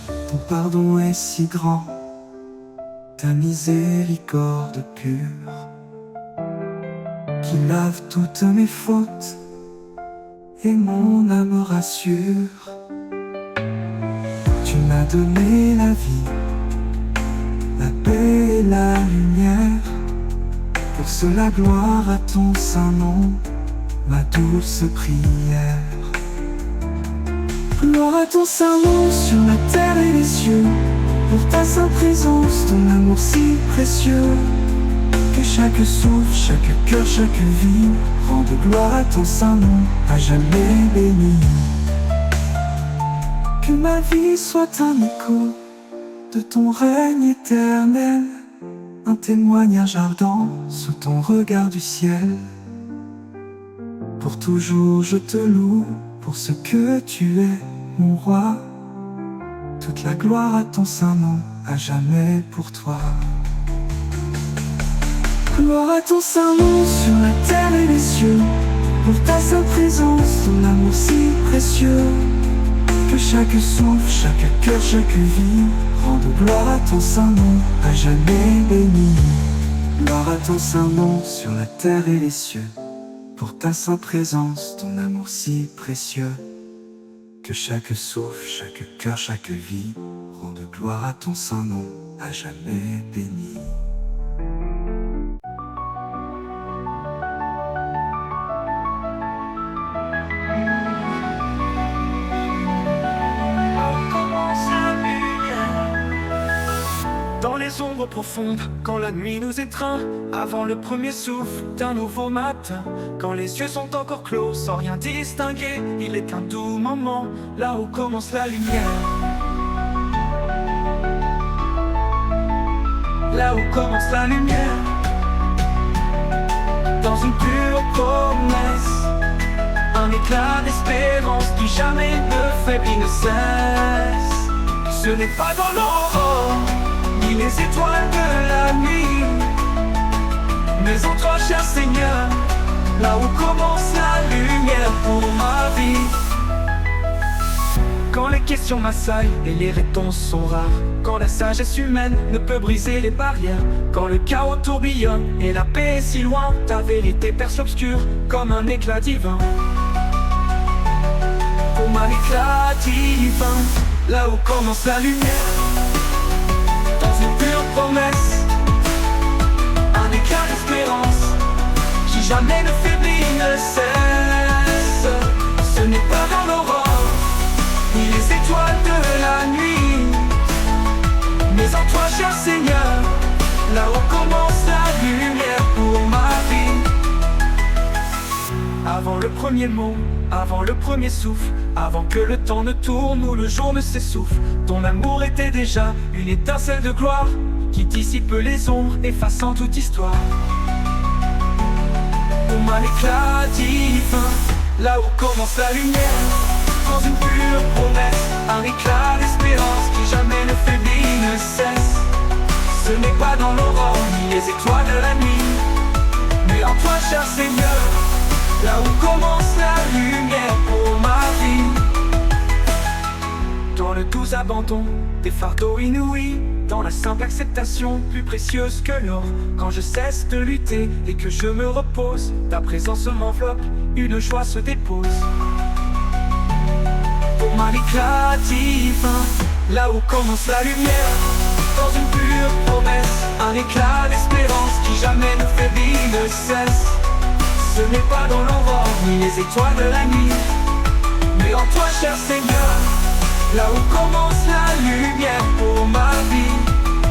Ton pardon est si grand, ta miséricorde pure, qui lave toutes mes fautes et mon âme rassure. Tu m'as donné la vie, la paix et la lumière. Pour cela gloire à ton saint nom, ma douce prière. Gloire à ton saint nom sur la terre et les cieux, pour ta sainte présence, ton amour si précieux. Que chaque souffle, chaque cœur, chaque vie rende gloire à ton saint nom, à jamais béni. Que ma vie soit un écho de ton règne éternel, un témoignage ardent sous ton regard du ciel. Pour toujours je te loue pour ce que tu es, mon roi. Toute la gloire à ton saint nom, à jamais pour toi. Gloire à ton saint nom sur la terre et les cieux, pour ta sainte présence, ton amour si précieux. Que chaque souffle, chaque cœur, chaque vie rende gloire à ton saint nom, à jamais béni. Gloire à ton saint nom sur la terre et les cieux, pour ta sainte présence, ton amour si précieux. Que chaque souffle, chaque cœur, chaque vie rende gloire à ton saint nom, à jamais béni. Dans les ombres profondes, quand la nuit nous étreint, avant le premier souffle d'un nouveau matin, quand les yeux sont encore clos sans rien distinguer, il est un doux moment, là où commence la lumière. Là où commence la lumière, dans une pure promesse, un éclat d'espérance qui jamais ne faiblit, ne cesse. Ce n'est pas dans l'aurore ni les étoiles de la nuit, mais en toi, cher Seigneur, là où commence la lumière pour ma vie. Quand les questions m'assaillent et les réponses sont rares, quand la sagesse humaine ne peut briser les barrières, quand le chaos tourbillonne et la paix est si loin, ta vérité perce l'obscur comme un éclat divin. Pour moi, l'éclat divin, là où commence la lumière, dans une pure promesse, un éclat d'espérance qui jamais ne faiblit, ne cesse. Ce n'est pas dans l'aurore ni les étoiles de la nuit, mais en toi, cher Seigneur, là où commence la lumière pour ma vie. Avant le premier mot, avant le premier souffle, avant que le temps ne tourne ou le jour ne s'essouffle, ton amour était déjà une étincelle de gloire qui dissipe les ombres, effaçant toute histoire. Pour moi l'éclat divin, là où commence la lumière, dans une pure promesse, un éclat d'espérance qui jamais ne faiblit, ne cesse. Ce n'est pas dans l'aurore, ni les étoiles de la nuit, mais en toi, cher Seigneur, là où commence la lumière pour ma vie. Dans le doux abandon des fardeaux inouïs, dans la simple acceptation plus précieuse que l'or. Quand je cesse de lutter et que je me repose, ta présence m'enveloppe, une joie se dépose. Pour moi l'éclat divin, là où commence la lumière, dans une pure promesse, un éclat d'espérance qui jamais ne faiblit, ne cesse. Ce n'est pas dans l'aurore, ni les étoiles de la nuit, mais en toi, cher Seigneur, là où commence la lumière pour ma vie.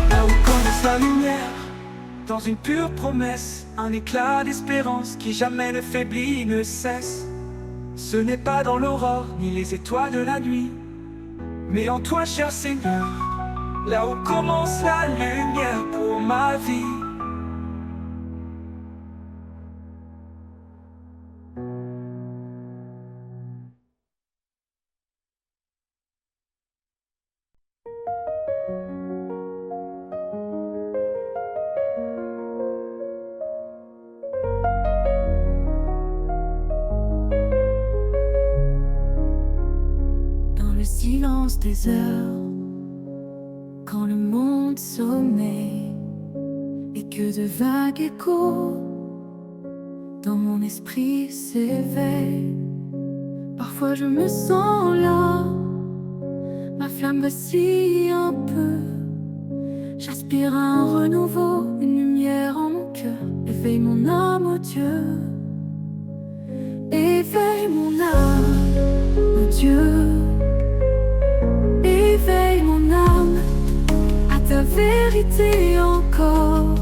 Là où commence la lumière, dans une pure promesse, un éclat d'espérance qui jamais ne faiblit, ne cesse. Ce n'est pas dans l'aurore, ni les étoiles de la nuit, mais en toi, cher Seigneur, là où commence la lumière pour ma vie. Dans le silence des heures, quand le monde sommeille et que de vagues échos dans mon esprit s'éveillent, parfois je me sens là, ma flamme vacille un peu. J'aspire à un renouveau, une lumière en mon cœur. Éveille mon âme, oh Dieu. Éveille mon âme, oh Dieu. Éveille mon âme à ta vérité encore.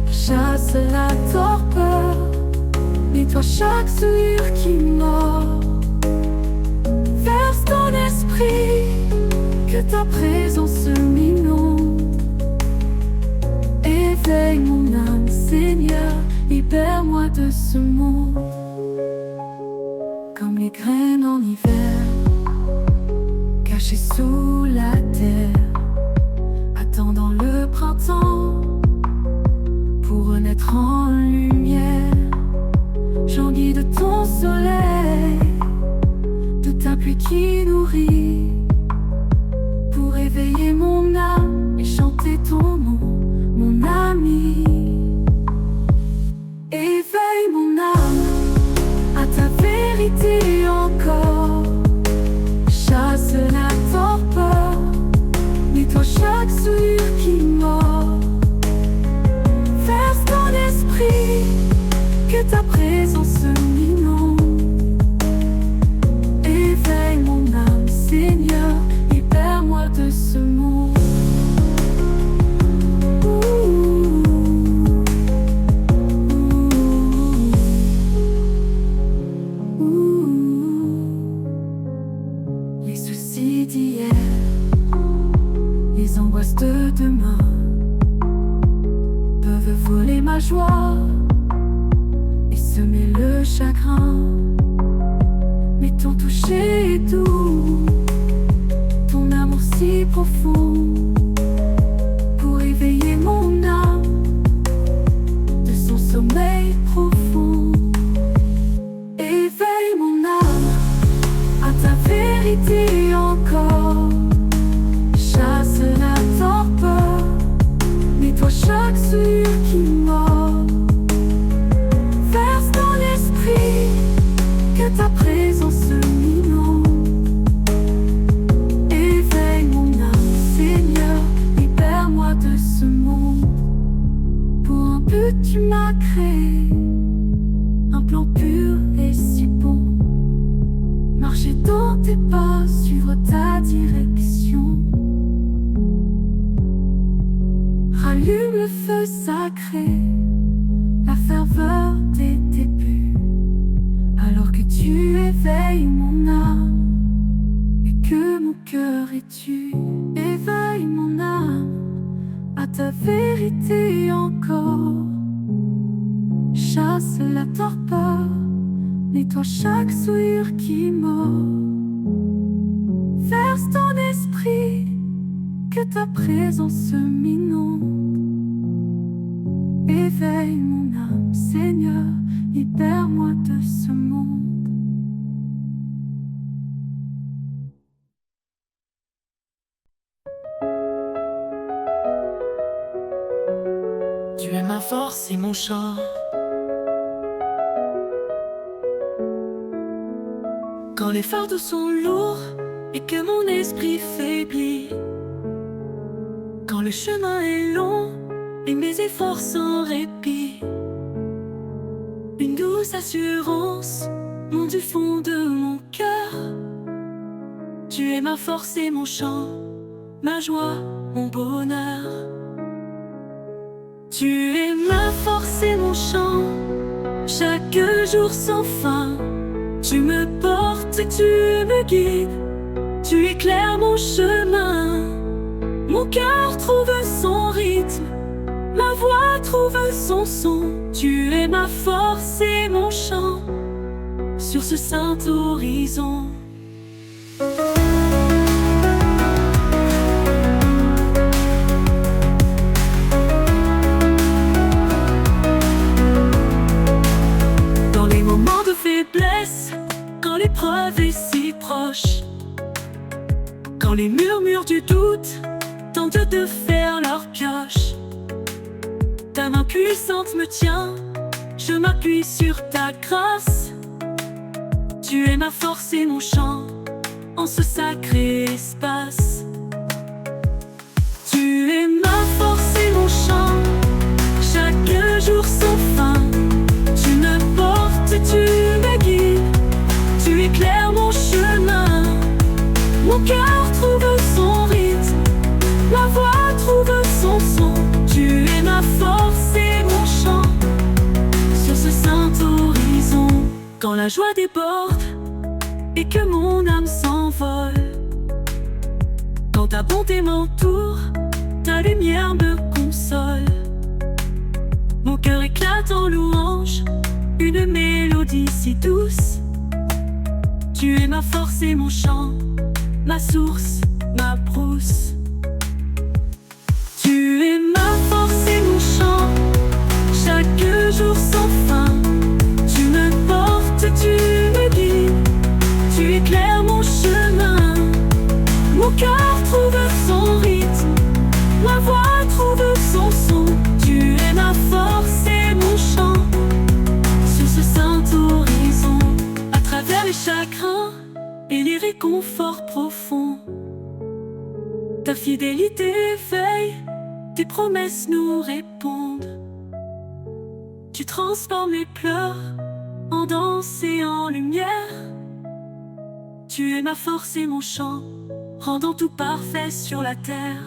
Chasse la torpeur, nettoie chaque souillure qui mord. Verse ton esprit, que ta présence m'inonde. Éveille mon âme, Seigneur, libère-moi de ce monde. Comme les graines en hiver, cachées sous la terre, attendant le printemps pour renaître en lumière. J'envie de ton soleil, de ta pluie qui nourrit, pour éveiller mon âme et chanter ton nom, mon ami. Éveille mon âme à ta vérité encore. Chasse la torpeur, nettoie chaque souillure qui mord. Verse ton esprit, que ta présence m'inonde. Éveille mon âme, Seigneur, libère-moi de ce monde. Les soucis d'hier, les angoisses de demain peuvent voler ma joie et semer le chagrin. Mais ton toucher est doux, ton amour si profond, pour éveiller mon âme de son sommeil profond. Éveille mon âme à ta vérité encore. Chasse la torpeur, nettoie chaque souillure qui mord. Verse ton esprit, que ta présence m'inonde. Éveille mon âme, Seigneur, libère-moi de ce monde. Pour un but tu m'as créé, fidélité encore. Chasse la torpeur, nettoie chaque souillure qui mord. Verse ton esprit, que ta présence m'inonde. Éveille mon âme, Seigneur, libère-moi de ce monde. Tu es ma force et mon chant. Quand les fardeaux sont lourds et que mon esprit faiblit, quand le chemin est long et mes efforts sans répit, une douce assurance monte du fond de mon cœur. Tu es ma force et mon chant, ma joie, mon bonheur. Tu es ma force et mon chant, chaque jour sans fin. Tu me portes et tu me guides, tu éclaires mon chemin. Mon cœur trouve son rythme, ma voix trouve son son. Tu es ma force et mon chant, sur ce saint horizon. Dans les moments de faiblesse, quand l'épreuve est si proche, quand les murmures du doute tentent de faire leur pioche, ta main puissante me tient, je m'appuie sur ta grâce. Tu es ma force et mon chant, en ce sacré espace. Tu es ma force et mon chant, chaque jour sans fin. Tu me portes, tu me guides, tu éclaires mon chemin. Mon cœur trouve son rythme, ma voix trouve son son. Tu es ma force et mon chant, sur ce saint horizon. Quand la joie déborde et que mon âme s'envole, quand ta bonté m'entoure, ta lumière me console. Mon cœur éclate en louange, une mélodie si douce. Tu es ma force et mon chant, ma source, ma brousse. Tu es ma force et mon chant, chaque jour sans fin. Tu me portes, tu me guides, tu éclaires mon chemin. Mon cœur trouve son rythme, ma voix trouve son son. Tu es ma force et mon chant, sur ce saint horizon. À travers les chagrins et les réconforts profonds, ta fidélité veille, tes promesses nous répondent. Tu transformes les pleurs en danse et en lumière. Tu es ma force et mon chant, rendant tout parfait sur la terre.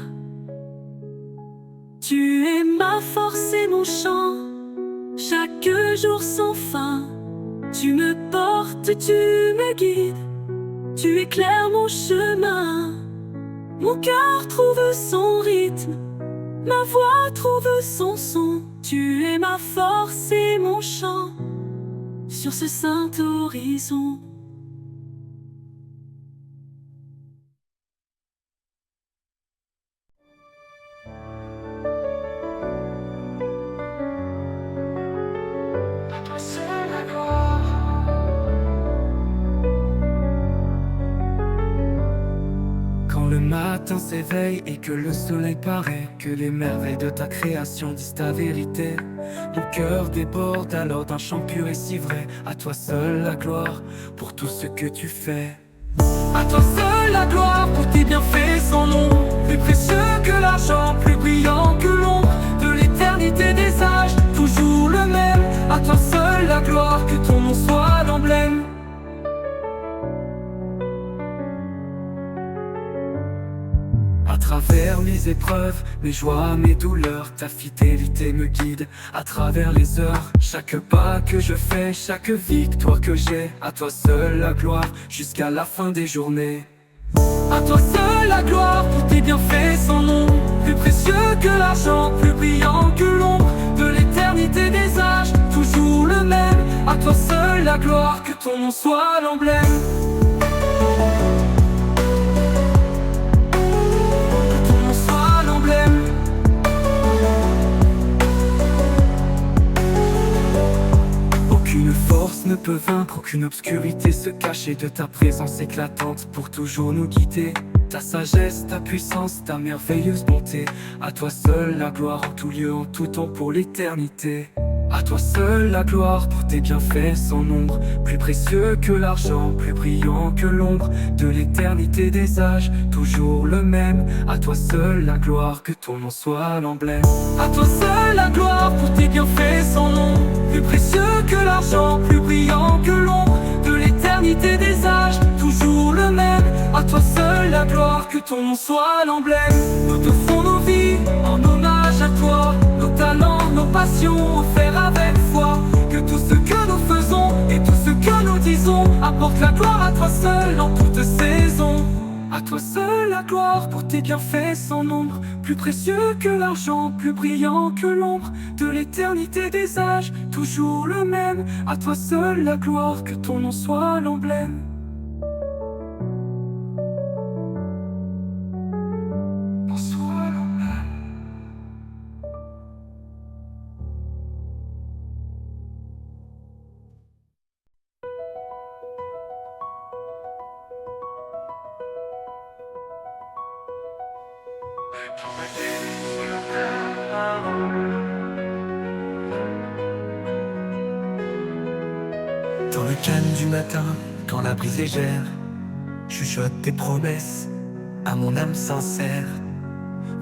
Tu es ma force et mon chant, chaque jour sans fin. Tu me portes, tu me guides, tu éclaires mon chemin. Mon cœur trouve son rythme, ma voix trouve son son. Tu es ma force et mon chant, sur ce saint horizon. Le matin s'éveille et que le soleil paraît, que les merveilles de ta création disent ta vérité. Mon cœur déborde alors d'un chant pur et si vrai. À toi seul la gloire pour tout ce que tu fais. À toi seul la gloire pour tes bienfaits sans nom. Plus précieux que l'argent, plus brillant que l'ombre de l'éternité des âges, toujours le même. À toi seul la gloire, que ton nom soit l'emblème. À travers mes épreuves, mes joies, mes douleurs, ta fidélité me guide. À travers les heures, chaque pas que je fais, chaque victoire que j'ai. À toi seul la gloire, jusqu'à la fin des journées. À toi seul la gloire pour tes bienfaits sans nom. plus précieux que l'argent, plus brillant que l'ombre de l'éternité des âges, toujours le même. À toi seul la gloire, que ton nom soit l'emblème. Que ton nom soit l'emblème. Aucune force ne peut vaincre, aucune obscurité se cacher de ta présence éclatante pour toujours nous guider. Ta sagesse, ta puissance, ta merveilleuse bonté, à toi seul la gloire en tout lieu, en tout temps pour l'éternité. À toi seul la gloire pour tes bienfaits sans nombre, plus précieux que l'argent, plus brillant que l'ombre de l'éternité des âges, toujours le même. À toi seul la gloire, que ton nom soit l'emblème. À toi seul la gloire pour tes bienfaits sans nombre, plus précieux que l'argent, plus brillant que l'ombre de l'éternité des âges, toujours le même. À toi seul la gloire, que ton nom soit l'emblème. Nous te font nos vies en hommage à toi, nos talents, nos passions offerts avec foi. Que tout ce que nous faisons et tout ce que nous disons apporte la gloire à toi seul en toute saison. À toi seul la gloire pour tes bienfaits sans nombre, plus précieux que l'argent, plus brillant que l'ombre de l'éternité des âges, toujours le même. À toi seul la gloire, que ton nom soit l'emblème. Dans le calme du matin, quand la brise légère chuchote tes promesses à mon âme sincère.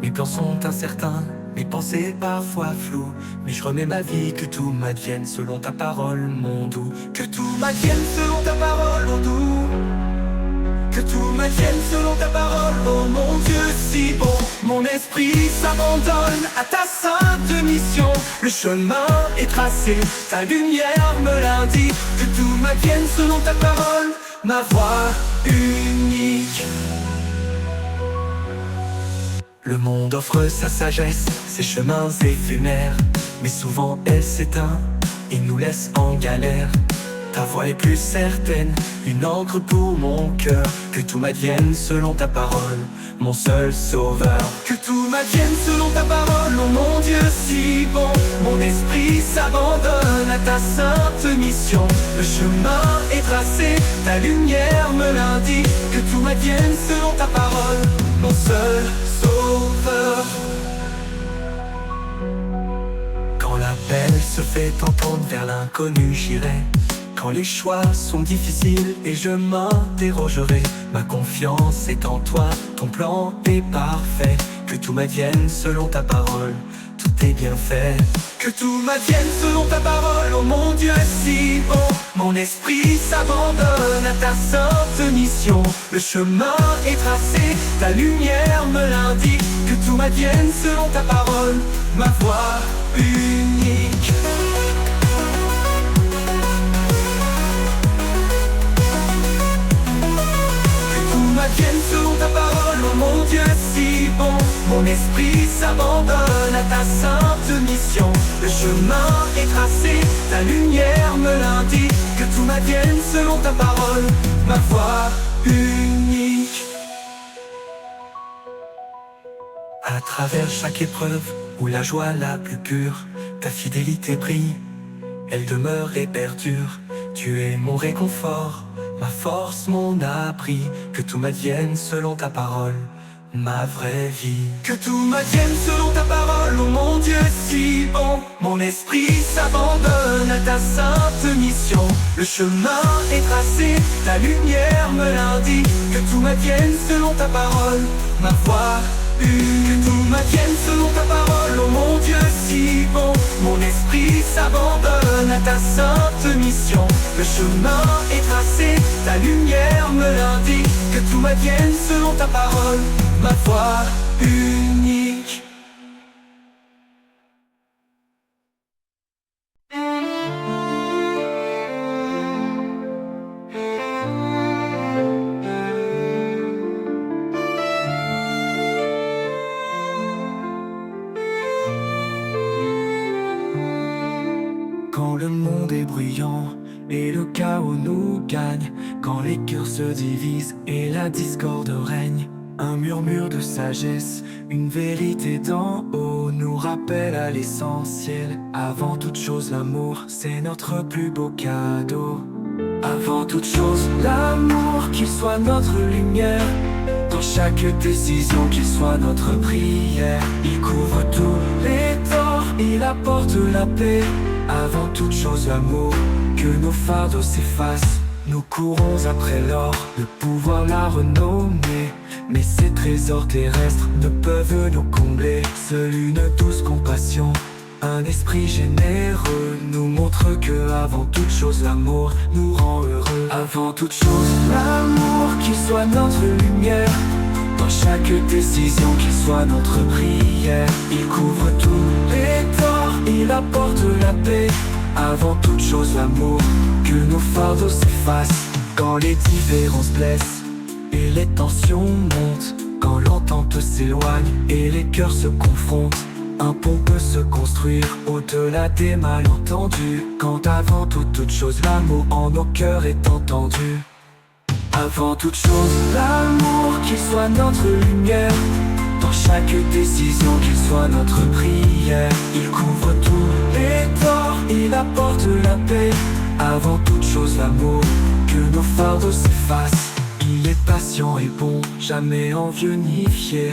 Mes plans sont incertains, mes pensées parfois floues, mais je remets ma vie, que tout m'advienne selon ta parole, mon doux. Que tout m'advienne selon ta parole, mon doux. Que tout m'advienne selon ta parole, oh mon Dieu si bon. Mon esprit s'abandonne à ta sainte mission. Le chemin est tracé, ta lumière me l'indique. Que tout m'advienne selon ta parole, ma voix unique. Le monde offre sa sagesse, ses chemins éphémères, mais souvent elle s'éteint et nous laisse en galère. Ta voix est plus certaine, une encre pour mon cœur. Que tout m'advienne selon ta parole, mon seul sauveur. Que tout m'advienne selon ta parole, oh mon Dieu si bon. Mon esprit s'abandonne à ta sainte mission. Le chemin est tracé, ta lumière me l'indique. Que tout m'advienne selon ta parole, mon seul sauveur. Quand l'appel se fait entendre vers l'inconnu, j'irai. Quand les choix sont difficiles et je m'interrogerai, ma confiance est en toi, ton plan est parfait. Que tout m'advienne selon ta parole, tout est bien fait. Que tout m'advienne selon ta parole, oh mon Dieu si bon. Mon esprit s'abandonne à ta sainte mission. Le chemin est tracé, ta lumière me l'indique. Que tout m'advienne selon ta parole, ma voix unique. M'advienne selon ta parole, oh mon Dieu si bon. Mon esprit s'abandonne à ta sainte mission. Le chemin est tracé, ta lumière me l'indique. Que tout m'advienne selon ta parole, ma voix unique. À travers chaque épreuve, où la joie la plus pure, ta fidélité brille, elle demeure et perdure. Tu es mon réconfort, ma force, mon abri. Que tout m'advienne selon ta parole, ma vraie vie. Que tout m'advienne selon ta parole, oh mon Dieu si bon. Mon esprit s'abandonne à ta sainte mission. Le chemin est tracé, ta lumière me l'indique. Que tout m'advienne selon ta parole, ma voix une. Que tout m'advienne selon ta parole, oh mon Dieu si bon. Mon esprit s'abandonne à ta sainte mission. Le chemin est tracé, ta lumière me l'indique. Que tout m'advienne selon ta parole, ma voix unique. monde est bruyant et le chaos nous gagne. Quand les cœurs se divisent et la discorde règne, un murmure de sagesse, une vérité d'en haut nous rappelle à l'essentiel. Avant toute chose, l'amour, c'est notre plus beau cadeau. Avant toute chose, l'amour, qu'il soit notre lumière. Dans chaque décision, qu'il soit notre prière. Il couvre tous les torts, il apporte la paix. Avant toute chose, l'amour, que nos fardeaux s'effacent. Nous courons après l'or, le pouvoir, la renommée. Mais ces trésors terrestres ne peuvent nous combler. Seule une douce compassion, un esprit généreux nous montre que avant toute chose, l'amour nous rend heureux. Avant toute chose, l'amour, qu'il soit notre lumière. Dans chaque décision, qu'il soit notre prière. Il couvre tous les torts, il apporte la paix. Avant toute chose, l'amour, que nos fardeaux s'effacent. Quand les différences blessent et les tensions montent, quand l'entente s'éloigne et les cœurs se confrontent, un pont peut se construire au-delà des malentendus. Quand avant toute chose, l'amour en nos cœurs est entendu. Avant toute chose, l'amour, qu'il soit notre lumière. Dans chaque décision, qu'il soit notre prière. Il couvre tous les torts, il apporte la paix. Avant toute chose, l'amour, que nos fardeaux s'effacent. Il est patient et bon, jamais envieux ni fier.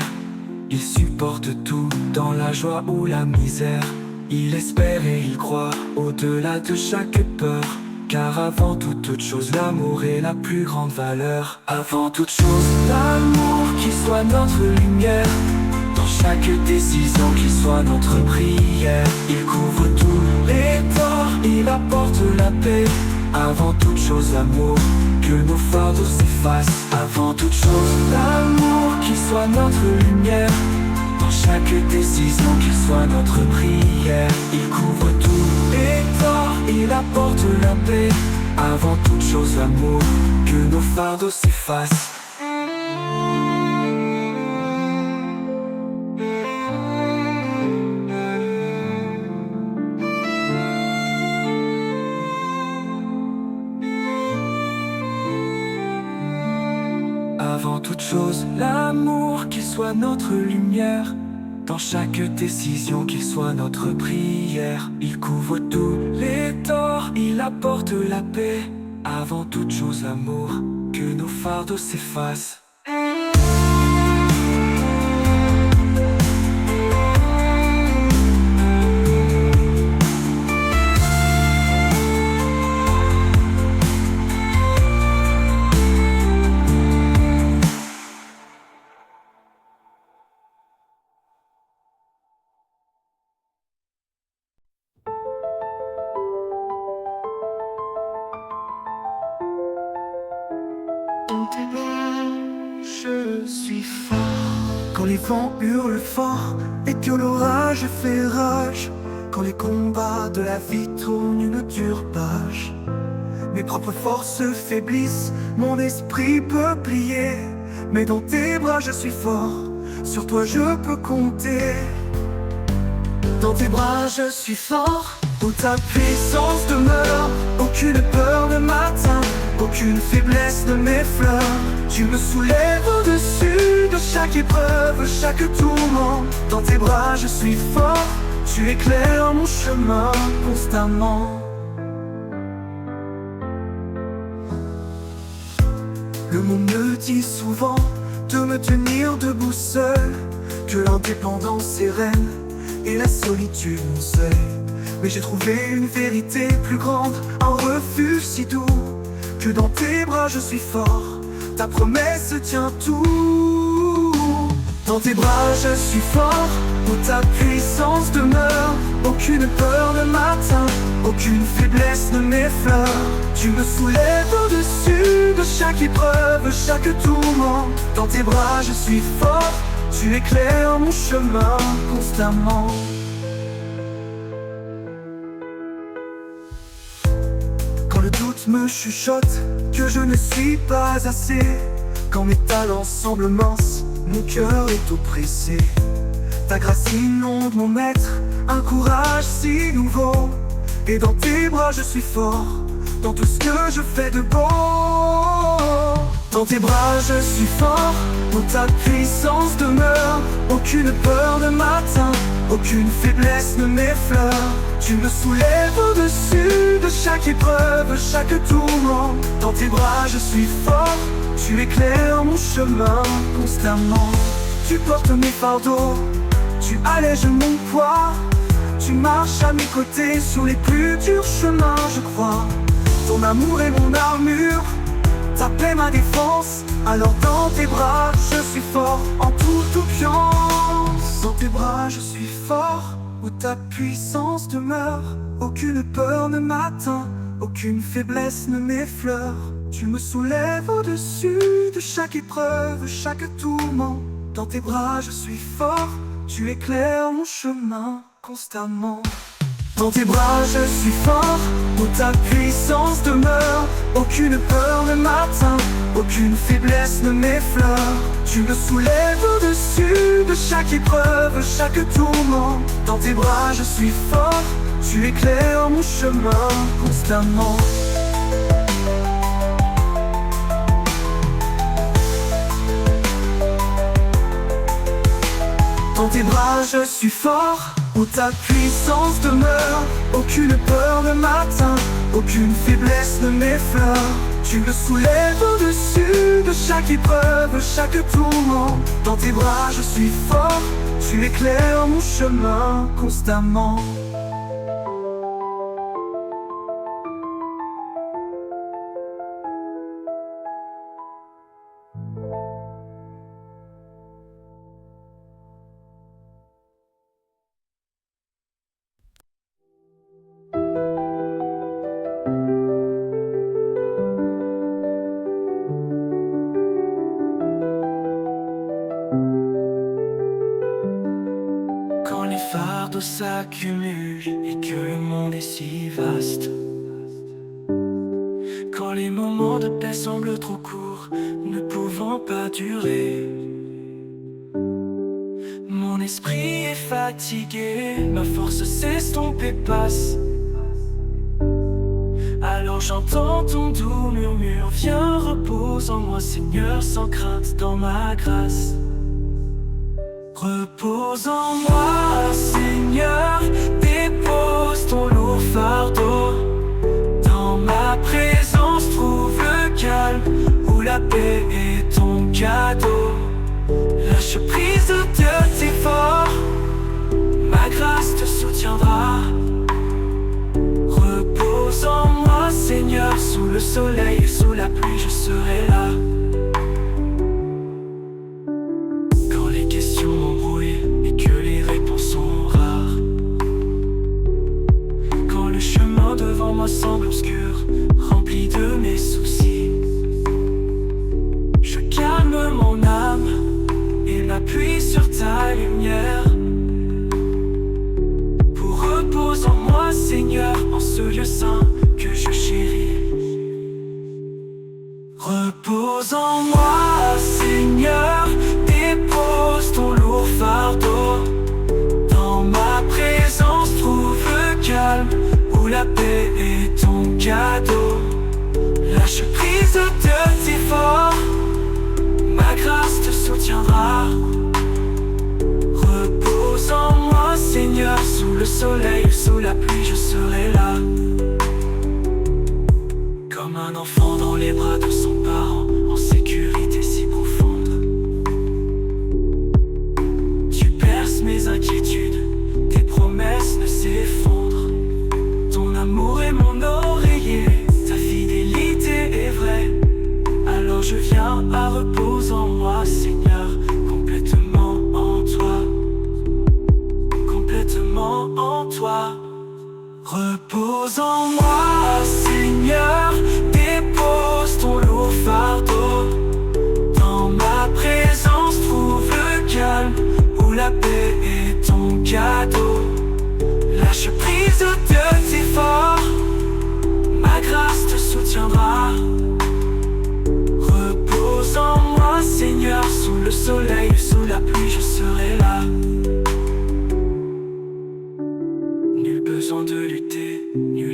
Il supporte tout, dans la joie ou la misère. Il espère et il croit, au-delà de chaque peur. Car avant toute chose, l'amour est la plus grande valeur. Avant toute chose, l'amour, qu'il soit notre lumière. Dans chaque décision, qu'il soit notre prière. Il couvre tous les torts, il apporte la paix. Avant toute chose, l'amour, que nos fardeaux s'effacent. Avant toute chose, l'amour, qu'il soit notre lumière. Dans chaque décision, qu'il soit notre prière. Il couvre tous les torts, il apporte la paix. Avant toute chose, l'amour, que nos fardeaux s'effacent. Avant toute chose, l'amour, qu'il soit notre lumière. Dans chaque décision, qu'il soit notre prière. Il couvre tous les torts, il apporte la paix. Avant toute chose, l'amour, que nos fardeaux s'effacent. Dans tes bras, je suis fort. Quand les vents hurlent fort et que l'orage fait rage, quand les combats de la vie tournent une dure page, mes propres forces faiblissent, mon esprit peut plier. Mais dans tes bras je suis fort, sur toi je peux compter. Dans tes bras je suis fort, où ta puissance demeure. Aucune peur ne m'atteint, aucune faiblesse ne m'effleure. Tu me soulèves au-dessus de chaque épreuve, chaque tourment. Dans tes bras je suis fort, tu éclaires mon chemin constamment. Le monde me dit souvent de me tenir debout seul, que l'indépendance est reine et la solitude mon seuil. Mais j'ai trouvé une vérité plus grande, un refuge si doux, que dans tes bras je suis fort, ta promesse tient tout. Dans tes bras je suis fort, où ta puissance demeure. Aucune peur ne m'atteint, aucune faiblesse ne m'effleure. Tu me soulèves au-dessus de chaque épreuve, chaque tourment. Dans tes bras je suis fort, tu éclaires mon chemin constamment. Quand le doute me chuchote que je ne suis pas assez, quand mes talents semblent minces, mon cœur est oppressé, ta grâce inonde mon maître, un courage si nouveau Et dans tes bras je suis fort, dans tout ce que je fais de beau. Dans tes bras je suis fort, où ta puissance demeure. Aucune peur ne m'atteint, aucune faiblesse ne m'effleure. Tu me soulèves au-dessus de chaque épreuve, chaque tourment. Dans tes bras je suis fort, tu éclaires mon chemin constamment. Tu portes mes fardeaux, tu allèges mon poids. Tu marches à mes côtés sur les plus durs chemins, je crois. Ton amour est mon armure, ta paix ma défense. Alors dans tes bras je suis fort en toute confiance. Dans tes bras je suis fort, où ta puissance demeure. Aucune peur ne m'atteint, aucune faiblesse ne m'effleure. Tu me soulèves au-dessus de chaque épreuve, chaque tourment. Dans tes bras je suis fort, tu éclaires mon chemin constamment. Dans tes bras je suis fort, où ta puissance demeure. Aucune peur ne m'atteint, aucune faiblesse ne m'effleure. Tu me soulèves au-dessus de chaque épreuve, chaque tourment. Dans tes bras je suis fort, tu éclaires mon chemin constamment. Dans tes bras je suis fort, où ta puissance demeure. Aucune peur ne m'atteint, aucune faiblesse ne m'effleure. Tu me soulèves au-dessus de chaque épreuve, chaque tourment. Dans tes bras je suis fort, tu éclaires mon chemin constamment. Quand les fardeaux s'accumulent et que le monde est si vaste, quand les moments de paix semblent trop courts, ne pouvant pas durer, mon esprit est fatigué, ma force s'estompe et passe. Alors j'entends ton doux murmure, viens repose en moi Seigneur, sans crainte dans ma grâce. Repose en moi, Seigneur, dépose ton lourd fardeau. Dans ma présence, trouve le calme, où la paix est ton cadeau. Lâche prise de tes efforts, ma grâce te soutiendra. Repose en moi, Seigneur, sous le soleil et sous la pluie, je serai là. Semble obscur, rempli de mes soucis. Je calme mon âme et m'appuie sur ta lumière. Pour repose en moi, Seigneur, en ce lieu saint que je chéris. Repose en moi, Seigneur, dépose ton lourd fardeau. Dans ma présence, trouve le calme, où la paix est ton cadeau. Lâche prise de tes efforts, ma grâce te soutiendra. Repose en moi, Seigneur, sous le soleil, sous la pluie, je serai là. Comme un enfant dans les bras de son parent, en sécurité si profonde. Tu perces mes inquiétudes, tes promesses ne s'effondrent. Ton amour est mon oreiller, ta fidélité est vraie. Alors je viens à repose en moi, Seigneur, complètement en toi. Complètement en toi. Repose en moi, Seigneur, dépose ton lourd fardeau. Dans ma présence, trouve le calme, où la paix est ton cadeau. Lâche prise de tes efforts, ma grâce te soutiendra. Repose en moi, Seigneur, sous le soleil, sous la pluie, je serai là. Nul besoin de lutter, nul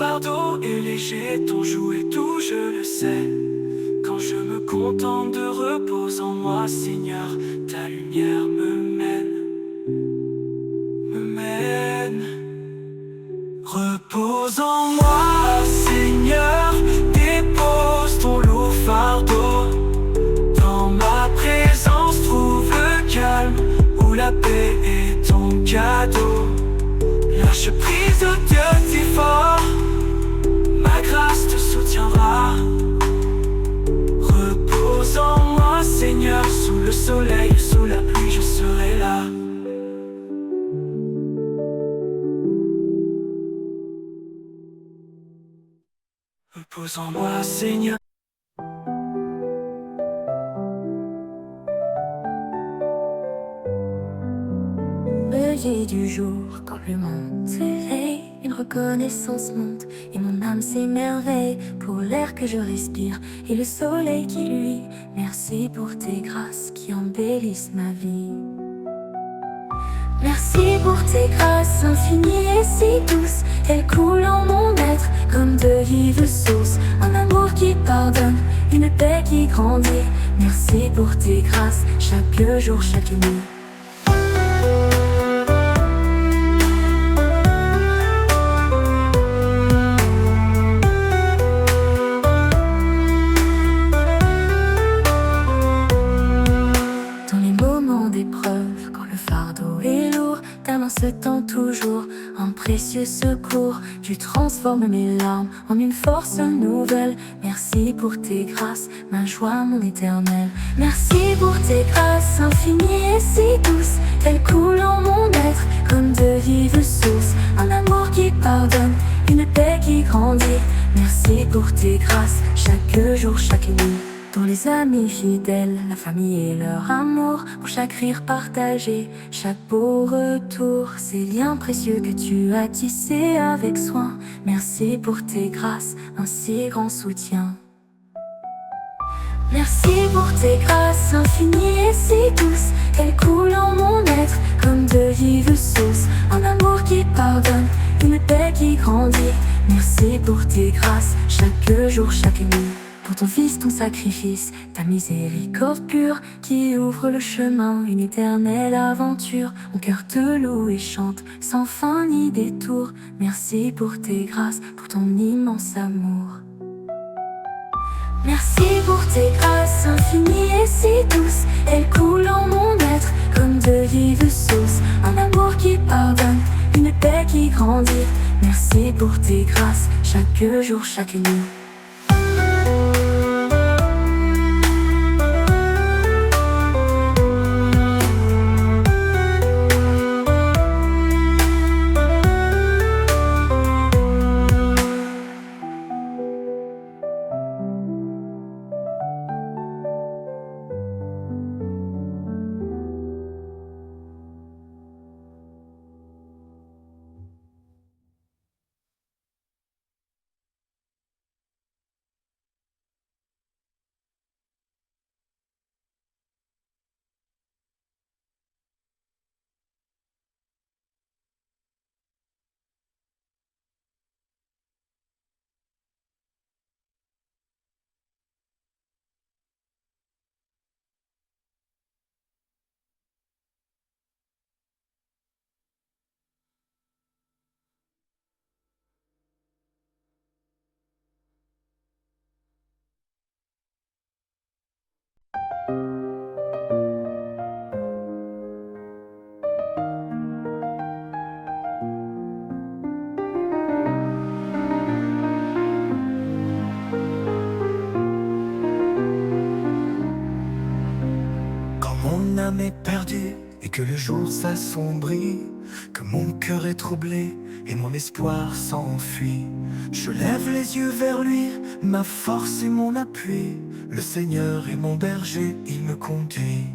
fardeau est léger, ton joug est doux, je le sais. Quand je me contente de repos en moi, Seigneur, ta lumière me mène. Repose en moi, Seigneur, dépose ton lourd fardeau. Dans ma présence, trouve le calme, où la paix est ton cadeau. Lâche prise, oh Dieu, t'es fort, ma grâce te soutiendra. Repose en moi, Seigneur, sous le soleil, sous la pluie, je serai là. Repose en moi, Seigneur. Lever du jour, quand le monde s'éveille, une reconnaissance monte et mon âme s'émerveille pour l'air que je respire et le soleil qui luit. Merci pour tes grâces qui embellissent ma vie. Merci pour tes grâces infinies et si douces. Elles coulent en mon être comme de vives sources. Un amour qui pardonne, une paix qui grandit. Merci pour tes grâces, chaque jour, chaque nuit. Ta main se tend toujours, un précieux secours. Tu transformes mes larmes en une force nouvelle. Merci pour tes grâces, ma joie, mon éternel. Merci pour tes grâces infinies et si douces. Elles coulent en mon être comme de vives sources. Un amour qui pardonne, une paix qui grandit. Merci pour tes grâces, chaque jour, chaque nuit. Pour les amis fidèles, la famille et leur amour, pour chaque rire partagé, chaque beau retour, ces liens précieux que tu as tissés avec soin. Merci pour tes grâces, un si grand soutien. Merci pour tes grâces infinies et si douces. Elles coulent en mon être comme de vives sources. Un amour qui pardonne, une paix qui grandit. Merci pour tes grâces, chaque jour, chaque nuit. Pour ton fils, ton sacrifice, ta miséricorde pure qui ouvre le chemin, une éternelle aventure. Mon cœur te loue et chante, sans fin ni détour. Merci pour tes grâces, pour ton immense amour. Merci pour tes grâces infinies et si douces. Elles coulent en mon être comme de vives sources. Un amour qui pardonne, une paix qui grandit. Merci pour tes grâces, chaque jour, chaque nuit. Est perdu et que le jour s'assombrit, que mon cœur est troublé et mon espoir s'enfuit. Je lève les yeux vers lui, ma force et mon appui. Le Seigneur est mon berger, il me conduit.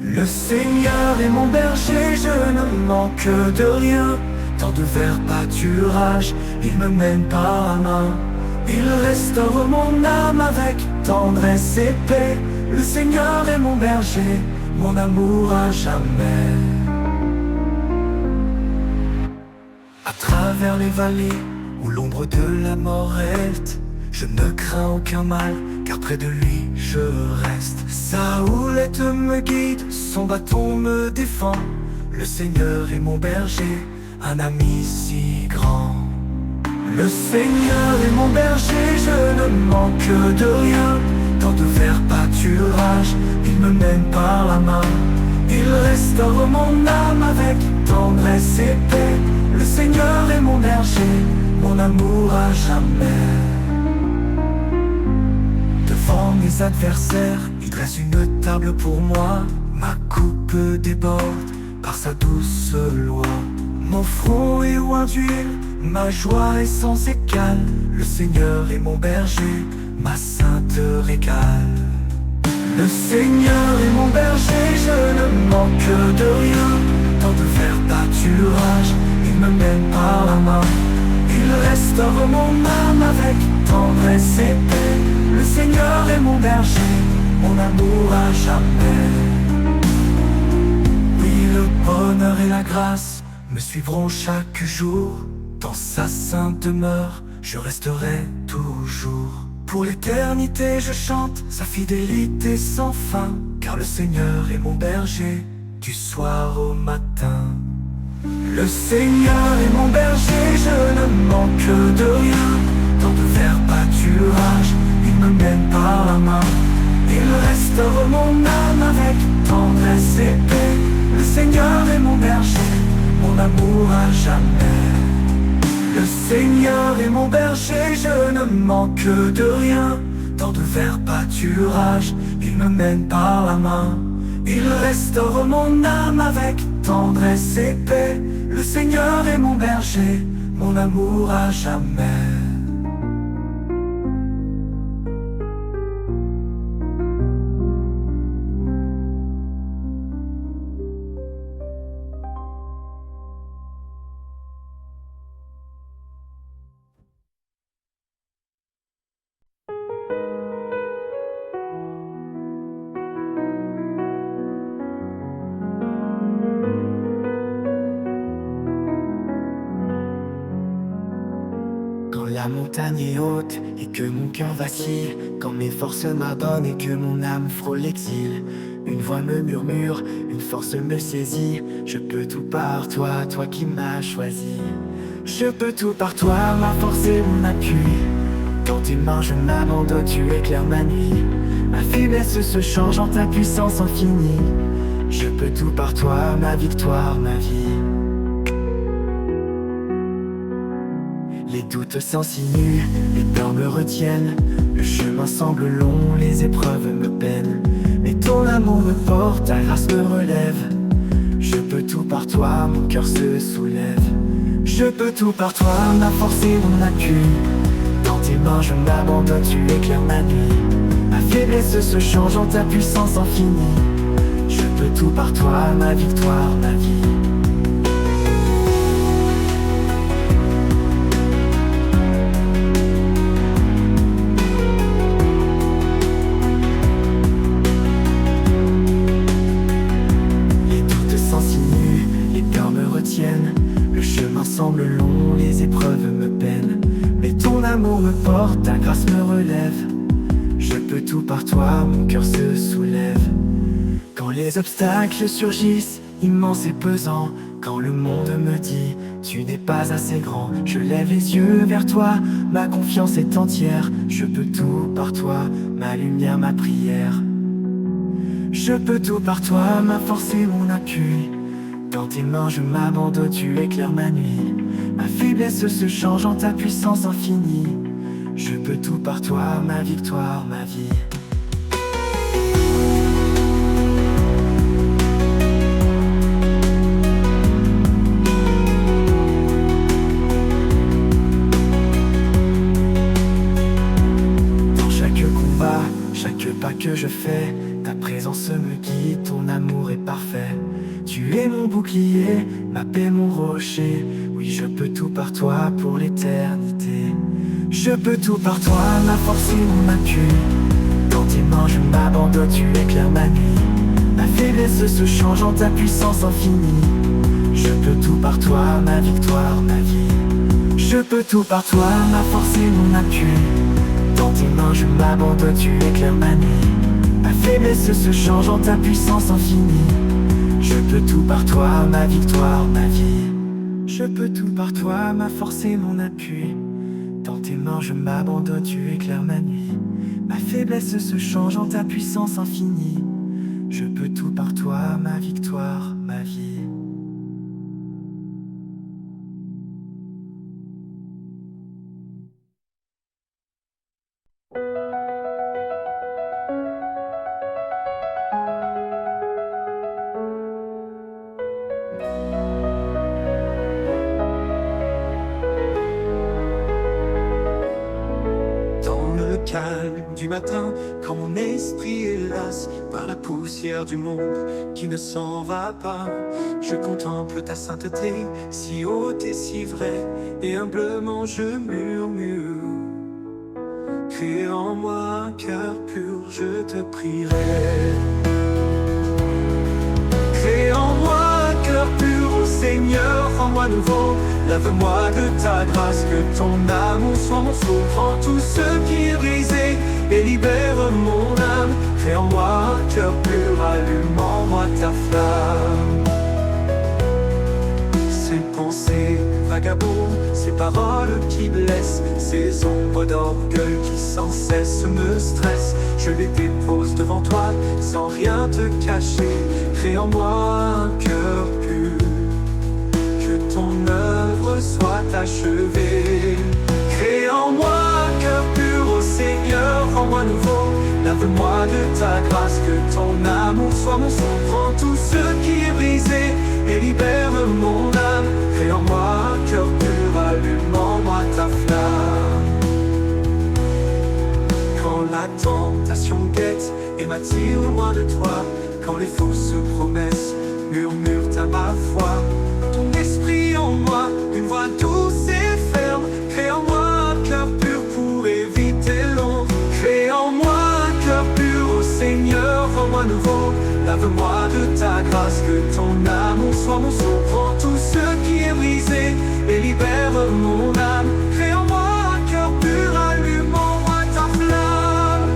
Le Seigneur est mon berger, je ne manque de rien. Dans de verts pâturages, il me mène par la main. Il restaure mon âme avec tendresse et paix. Le Seigneur est mon berger, mon amour à jamais. À travers les vallées où l'ombre l'ombre de la mort reste, je ne crains aucun mal, car près de lui je reste. Sa houlette me guide, son bâton me défend. Le Seigneur est mon berger, un ami si grand. Le Seigneur est mon berger, je ne manque de rien. Dans de verts pâturages, il me mène par la main. Il restaure mon âme avec tendresse et paix. Le Seigneur est mon berger, mon amour à jamais. Devant mes adversaires, il dresse une table pour moi. Ma coupe déborde par sa douce loi. Mon front est oint d'huile, ma joie est sans égal. Le Seigneur est mon berger, ma sainte régale. Le Seigneur est mon berger, je ne manque de rien. Dans de verts pâturages, il me mène par la main. Il restaure mon âme avec tendresse et paix. Le Seigneur est mon berger, mon amour à jamais. Oui, le bonheur et la grâce me suivront chaque jour. Dans sa sainte demeure, je resterai toujours. Pour l'éternité je chante sa fidélité sans fin, car le Seigneur est mon berger, du soir au matin. Le Seigneur est mon berger, je ne manque de rien. Dans de verts pâturages, il me mène par la main. Il restaure mon âme avec tendresse et paix. Le Seigneur est mon berger, mon amour à jamais. Le Seigneur est mon berger, je ne manque de rien. Dans de verts pâturages, il me mène par la main. Il restaure mon âme avec tendresse et paix. Le Seigneur est mon berger, mon amour à jamais. La montagne est haute et que mon cœur vacille, quand mes forces m'abandonnent et que mon âme frôle l'exil. Une voix me murmure, une force me saisit. Je peux tout par toi, toi qui m'as choisi. Je peux tout par toi, ma force et mon appui. Dans tes mains je m'abandonne, tu éclaires ma nuit. Ma faiblesse se change en ta puissance infinie. Je peux tout par toi, ma victoire, ma vie. Les doutes s'insinuent, les peurs me retiennent. Le chemin semble long, les épreuves me peinent. Mais ton amour me porte, ta grâce me relève. Je peux tout par toi, mon cœur se soulève. Je peux tout par toi, ma force et mon appui. Dans tes mains je m'abandonne, tu éclaires ma nuit. Ma faiblesse se change en ta puissance infinie. Je peux tout par toi, ma victoire, ma vie. Le chemin semble long, les épreuves me peinent. Mais ton amour me porte, ta grâce me relève. Je peux tout par toi, mon cœur se soulève. Quand les obstacles surgissent, immenses et pesants, quand le monde me dit, tu n'es pas assez grand, je lève les yeux vers toi, ma confiance est entière. Je peux tout par toi, ma lumière, ma prière. Je peux tout par toi, ma force et mon appui. Dans tes mains je m'abandonne, tu éclaires ma nuit. Ma faiblesse se change en ta puissance infinie. Je peux tout par toi, ma victoire, ma vie. Dans chaque combat, chaque pas que je fais, ta présence me guide, ton amour est parfait. Tu es mon bouclier, ma paix, mon rocher. Oui, je peux tout par toi pour l'éternité. Je peux tout par toi, ma force et mon appui. Dans tes mains je m'abandonne, tu éclaires ma nuit. Ma faiblesse se change en ta puissance infinie. Je peux tout par toi, ma victoire, ma vie. Je Je peux tout par toi, ma force et mon appui. Dans tes mains je m'abandonne, tu éclaires ma nuit. Ma faiblesse se change en ta puissance infinie. Je peux tout par toi, ma victoire, ma vie. Je peux tout par toi, ma force et mon appui. Dans tes mains je m'abandonne, tu éclaires ma nuit. Ma faiblesse se change en ta puissance infinie. Je peux tout par toi, ma victoire, ma vie. Calme du matin, quand mon esprit est las par la poussière du monde qui ne s'en va pas, je contemple ta sainteté, si haute et si vraie, et humblement je murmure. Crée en moi un cœur pur, je te prierai. Crée en moi un cœur pur, ô Seigneur, rends-moi nouveau. Lave-moi de ta grâce, que ton amour soit mon souffle. Prends tout ce qui est brisé et libère mon âme. Crée en moi un cœur pur, allume en moi ta flamme. Ces pensées vagabondes, ces paroles qui blessent, ces ombres d'orgueil qui sans cesse me stressent, je les dépose devant toi sans rien te cacher. Crée en moi un cœur pur, que ton œuvre soit achevée. Crée en moi un cœur pur, ô Seigneur, rends-moi nouveau. Lave-moi de ta grâce, que ton amour soit mon sang. Prends tout ce qui est brisé et libère mon âme. Crée en moi un cœur pur, allume en moi ta flamme. Quand la tentation guette et m'attire loin de toi, quand les fausses promesses murmurent à ma foi, ton esprit en moi, une voix douce et ferme. Crée en moi un cœur pur pour éviter l'ombre. Crée en moi un cœur pur, ô Seigneur, rends-moi nouveau. Lave-moi de ta grâce, que ton amour soit mon sang. Prends tout ce qui est brisé et libère mon âme. Crée en moi un cœur pur, allume en moi ta flamme.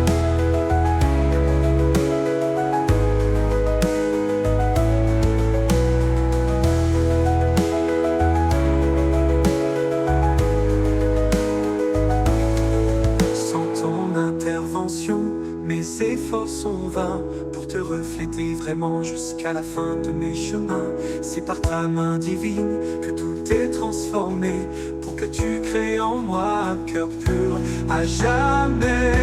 Sans ton intervention, mes efforts sont vains pour te refléter vraiment jusqu'à la fin de mes chemins. C'est par ta main divine que tout est transformé, pour que tu crées en moi un cœur pur à jamais.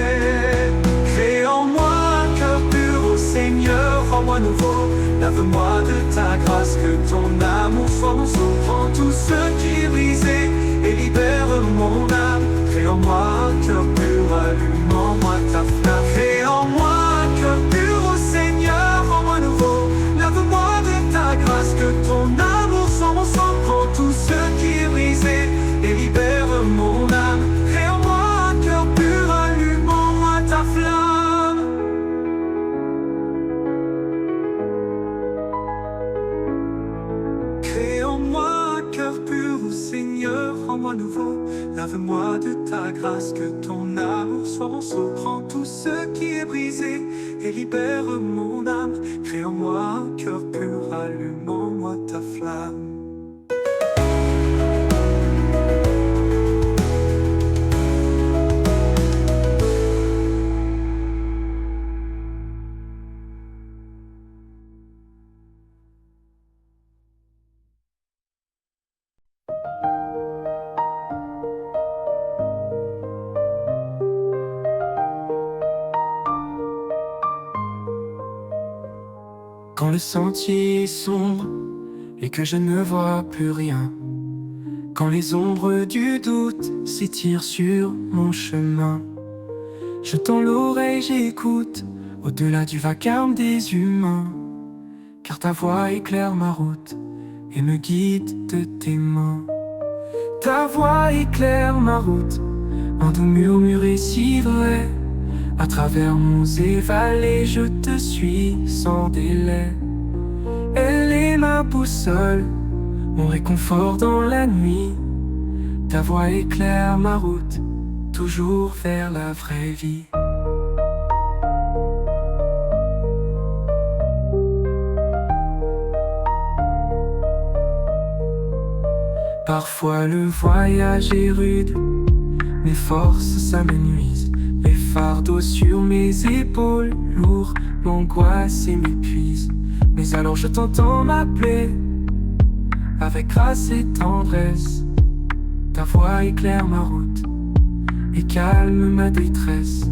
Crée en moi un cœur pur, ô Seigneur, rends-moi nouveau. Lave-moi de ta grâce, que ton amour soit mon sang. Prends tout ce qui est brisé et libère mon âme. Crée en moi un cœur pur, allume en moi ta flamme. Crée en moi un cœur pur, ô Seigneur, rends-moi nouveau. Lave-moi de ta grâce, que ton amour soit mon sang. Prends tout ce qui est brisé et libère mon âme. Crée en moi un cœur pur, allume en moi ta flamme. Crée en moi un cœur pur, ô Seigneur, rends-moi nouveau. Lave-moi de ta grâce, que ton amour soit mon sang. Prends tout ce qui est brisé et libère mon âme. Crée en moi un cœur pur, allume en moi ta flamme. Quand le sentier est sombre et que je ne vois plus rien, quand les ombres du doute s'étirent sur mon chemin, je tends l'oreille, j'écoute au-delà du vacarme des humains, car ta voix éclaire ma route et me guide de tes mains. Ta voix éclaire ma route, un doux murmure si vrai. À travers monts et vallées, je te suis sans délai. Elle est ma boussole, mon réconfort dans la nuit. Ta voix éclaire ma route, toujours vers la vraie vie. Parfois le voyage est rude, mes forces s'amenuisent. Les fardeaux sur mes épaules, lourds, l'angoisse et m'épuise. Mais alors je t'entends m'appeler, avec grâce et tendresse. Ta voix éclaire ma route, et calme ma détresse.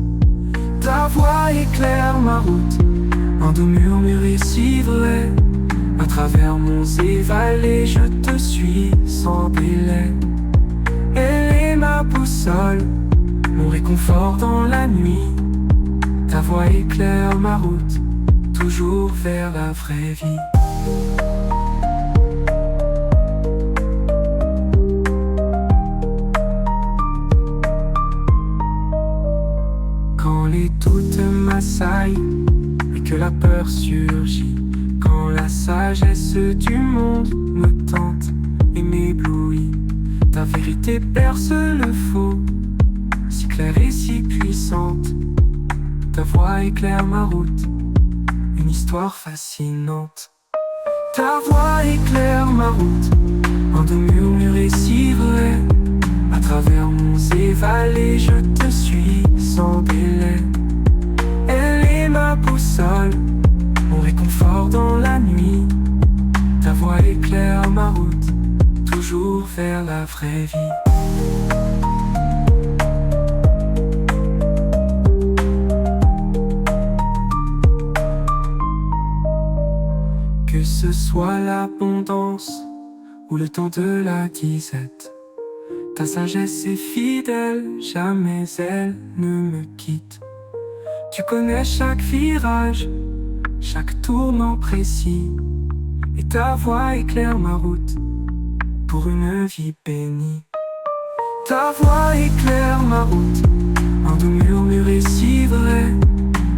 Ta voix éclaire ma route, un doux murmure si vrai. À travers monts et vallées, je te suis sans délai. Elle est ma boussole, mon réconfort dans la nuit. Ta voix éclaire ma route, toujours vers la vraie vie. Quand les doutes m'assaillent et que la peur surgit, quand la sagesse du monde me tente et m'éblouit, ta vérité perce le faux, si claire et si puissante. Ta voix éclaire ma route, une histoire fascinante. Ta voix éclaire ma route, un doux murmure si vrai. À travers monts et vallées, je te suis sans délai. Elle est ma boussole, mon réconfort dans la nuit. Ta voix éclaire ma route, toujours vers la vraie vie. Que ce soit l'abondance ou le temps de la disette, ta sagesse est fidèle, jamais elle ne me quitte. Tu connais chaque virage, chaque tournant précis, et ta voix éclaire ma route pour une vie bénie. Ta voix éclaire ma route, un doux murmure si vrai.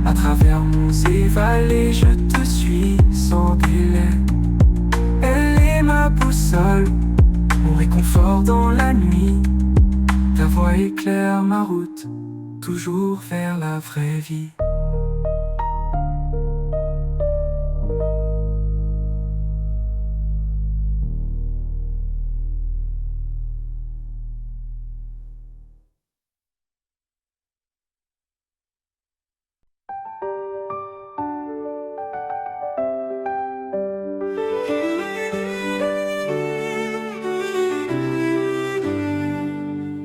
À travers monts et vallées, je te suis sans délai. Elle est ma boussole, mon réconfort dans la nuit. Ta voix éclaire ma route, toujours vers la vraie vie.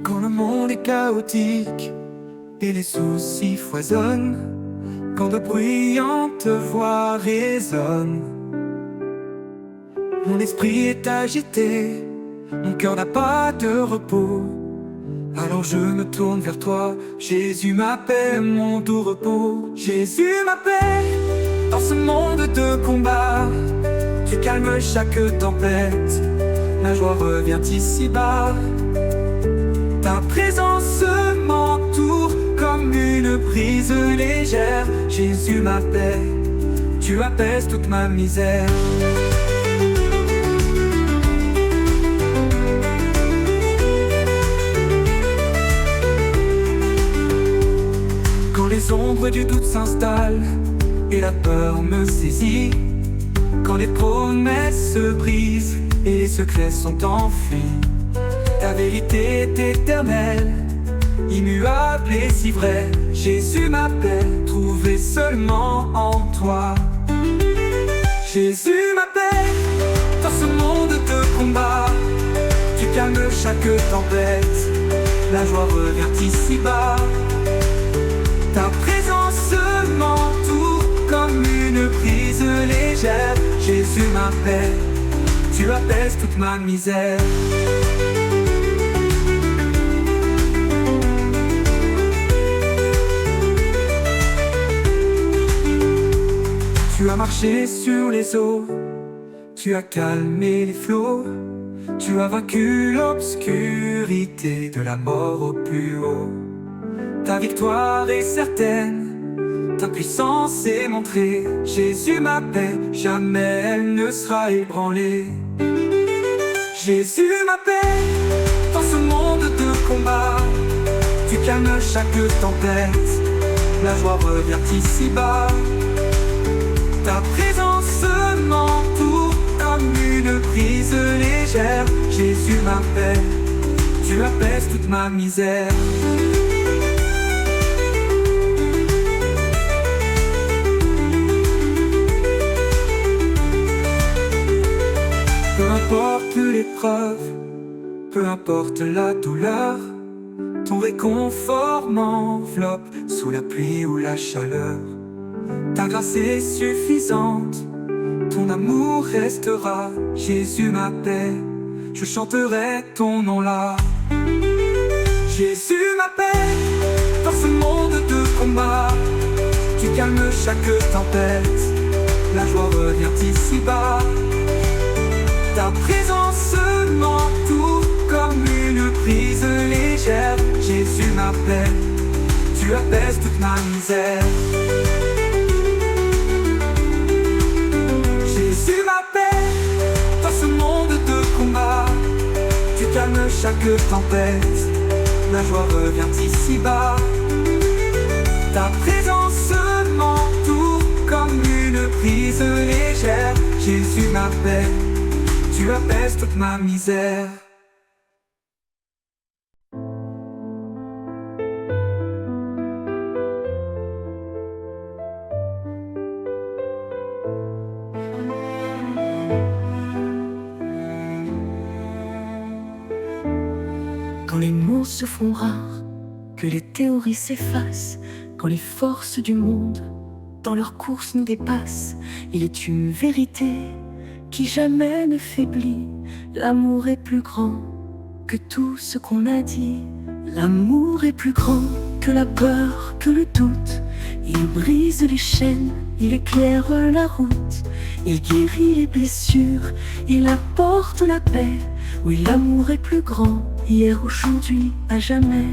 Quand le monde est chaotique et les soucis foisonnent, quand de bruyantes voix résonnent, mon esprit est agité, mon cœur n'a pas de repos. Alors je me tourne vers toi, Jésus ma paix, mon doux repos. Jésus ma paix, dans ce monde de combat, tu calmes chaque tempête, la joie revient ici-bas. Ta présence m'entoure comme une brise légère. Jésus ma paix, tu apaises toute ma misère. Quand les ombres du doute s'installent et la peur me saisit, quand les promesses se brisent et les secrets sont enfuis, ta vérité est éternelle, immuable et si vraie. Jésus ma paix, trouvée seulement en toi. Jésus ma paix, dans ce monde de combat, tu calmes chaque tempête, la joie revient ici-bas. Ta présence m'entoure comme une brise légère. Jésus ma paix, tu apaises toute ma misère. Tu as marché sur les eaux, tu as calmé les flots, tu as vaincu l'obscurité de la mort au plus haut. Ta victoire est certaine, ta puissance est montrée. Jésus ma paix, jamais elle ne sera ébranlée. Jésus ma paix, dans Dans ce monde de combat, tu calmes chaque tempête. La joie revient ici-bas. Ta présence m'entoure comme une brise légère. Jésus, ma paix, tu apaises toute ma misère. Peu importe l'épreuve, peu importe la douleur, ton réconfort m'enveloppe sous la pluie ou la chaleur. Ta grâce est suffisante, ton amour restera. Jésus, ma paix, je chanterai ton nom là. Jésus, ma paix, dans ce monde de combat, tu calmes chaque tempête. La joie revient ici-bas. Ta présence m'entoure comme une brise légère. Jésus, ma paix, tu apaises toute ma misère. Jésus, ma paix, dans ce monde de combat, tu calmes chaque tempête. La joie revient ici-bas. Ta présence m'entoure comme une brise légère. Jésus, ma paix, tu apaises toute ma misère. Quand les mots se font rares, que les théories s'effacent, quand les forces du monde dans leur course nous dépassent, il est une vérité qui jamais ne faiblit. L'amour est plus grand que tout ce qu'on a dit. L'amour est plus grand que la peur, que le doute. Il brise les chaînes, il éclaire la route. Il guérit les blessures, il apporte la paix. Oui, l'amour est plus grand, hier, aujourd'hui, à jamais.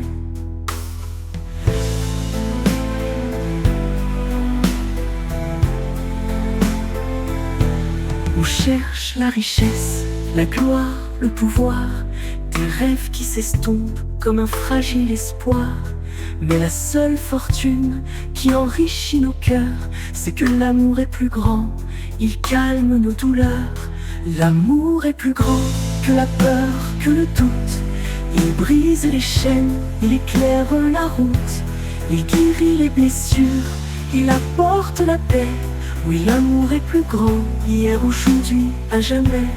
On cherche la richesse, la gloire, le pouvoir, des rêves qui s'estompent comme un fragile espoir. Mais la seule fortune qui enrichit nos cœurs, c'est que l'amour est plus grand, il calme nos douleurs. L'amour est plus grand que la peur, que le doute. Il brise les chaînes, il éclaire la route. Il guérit les blessures, il apporte la paix. Oui, l'amour est plus grand, hier, aujourd'hui, à jamais.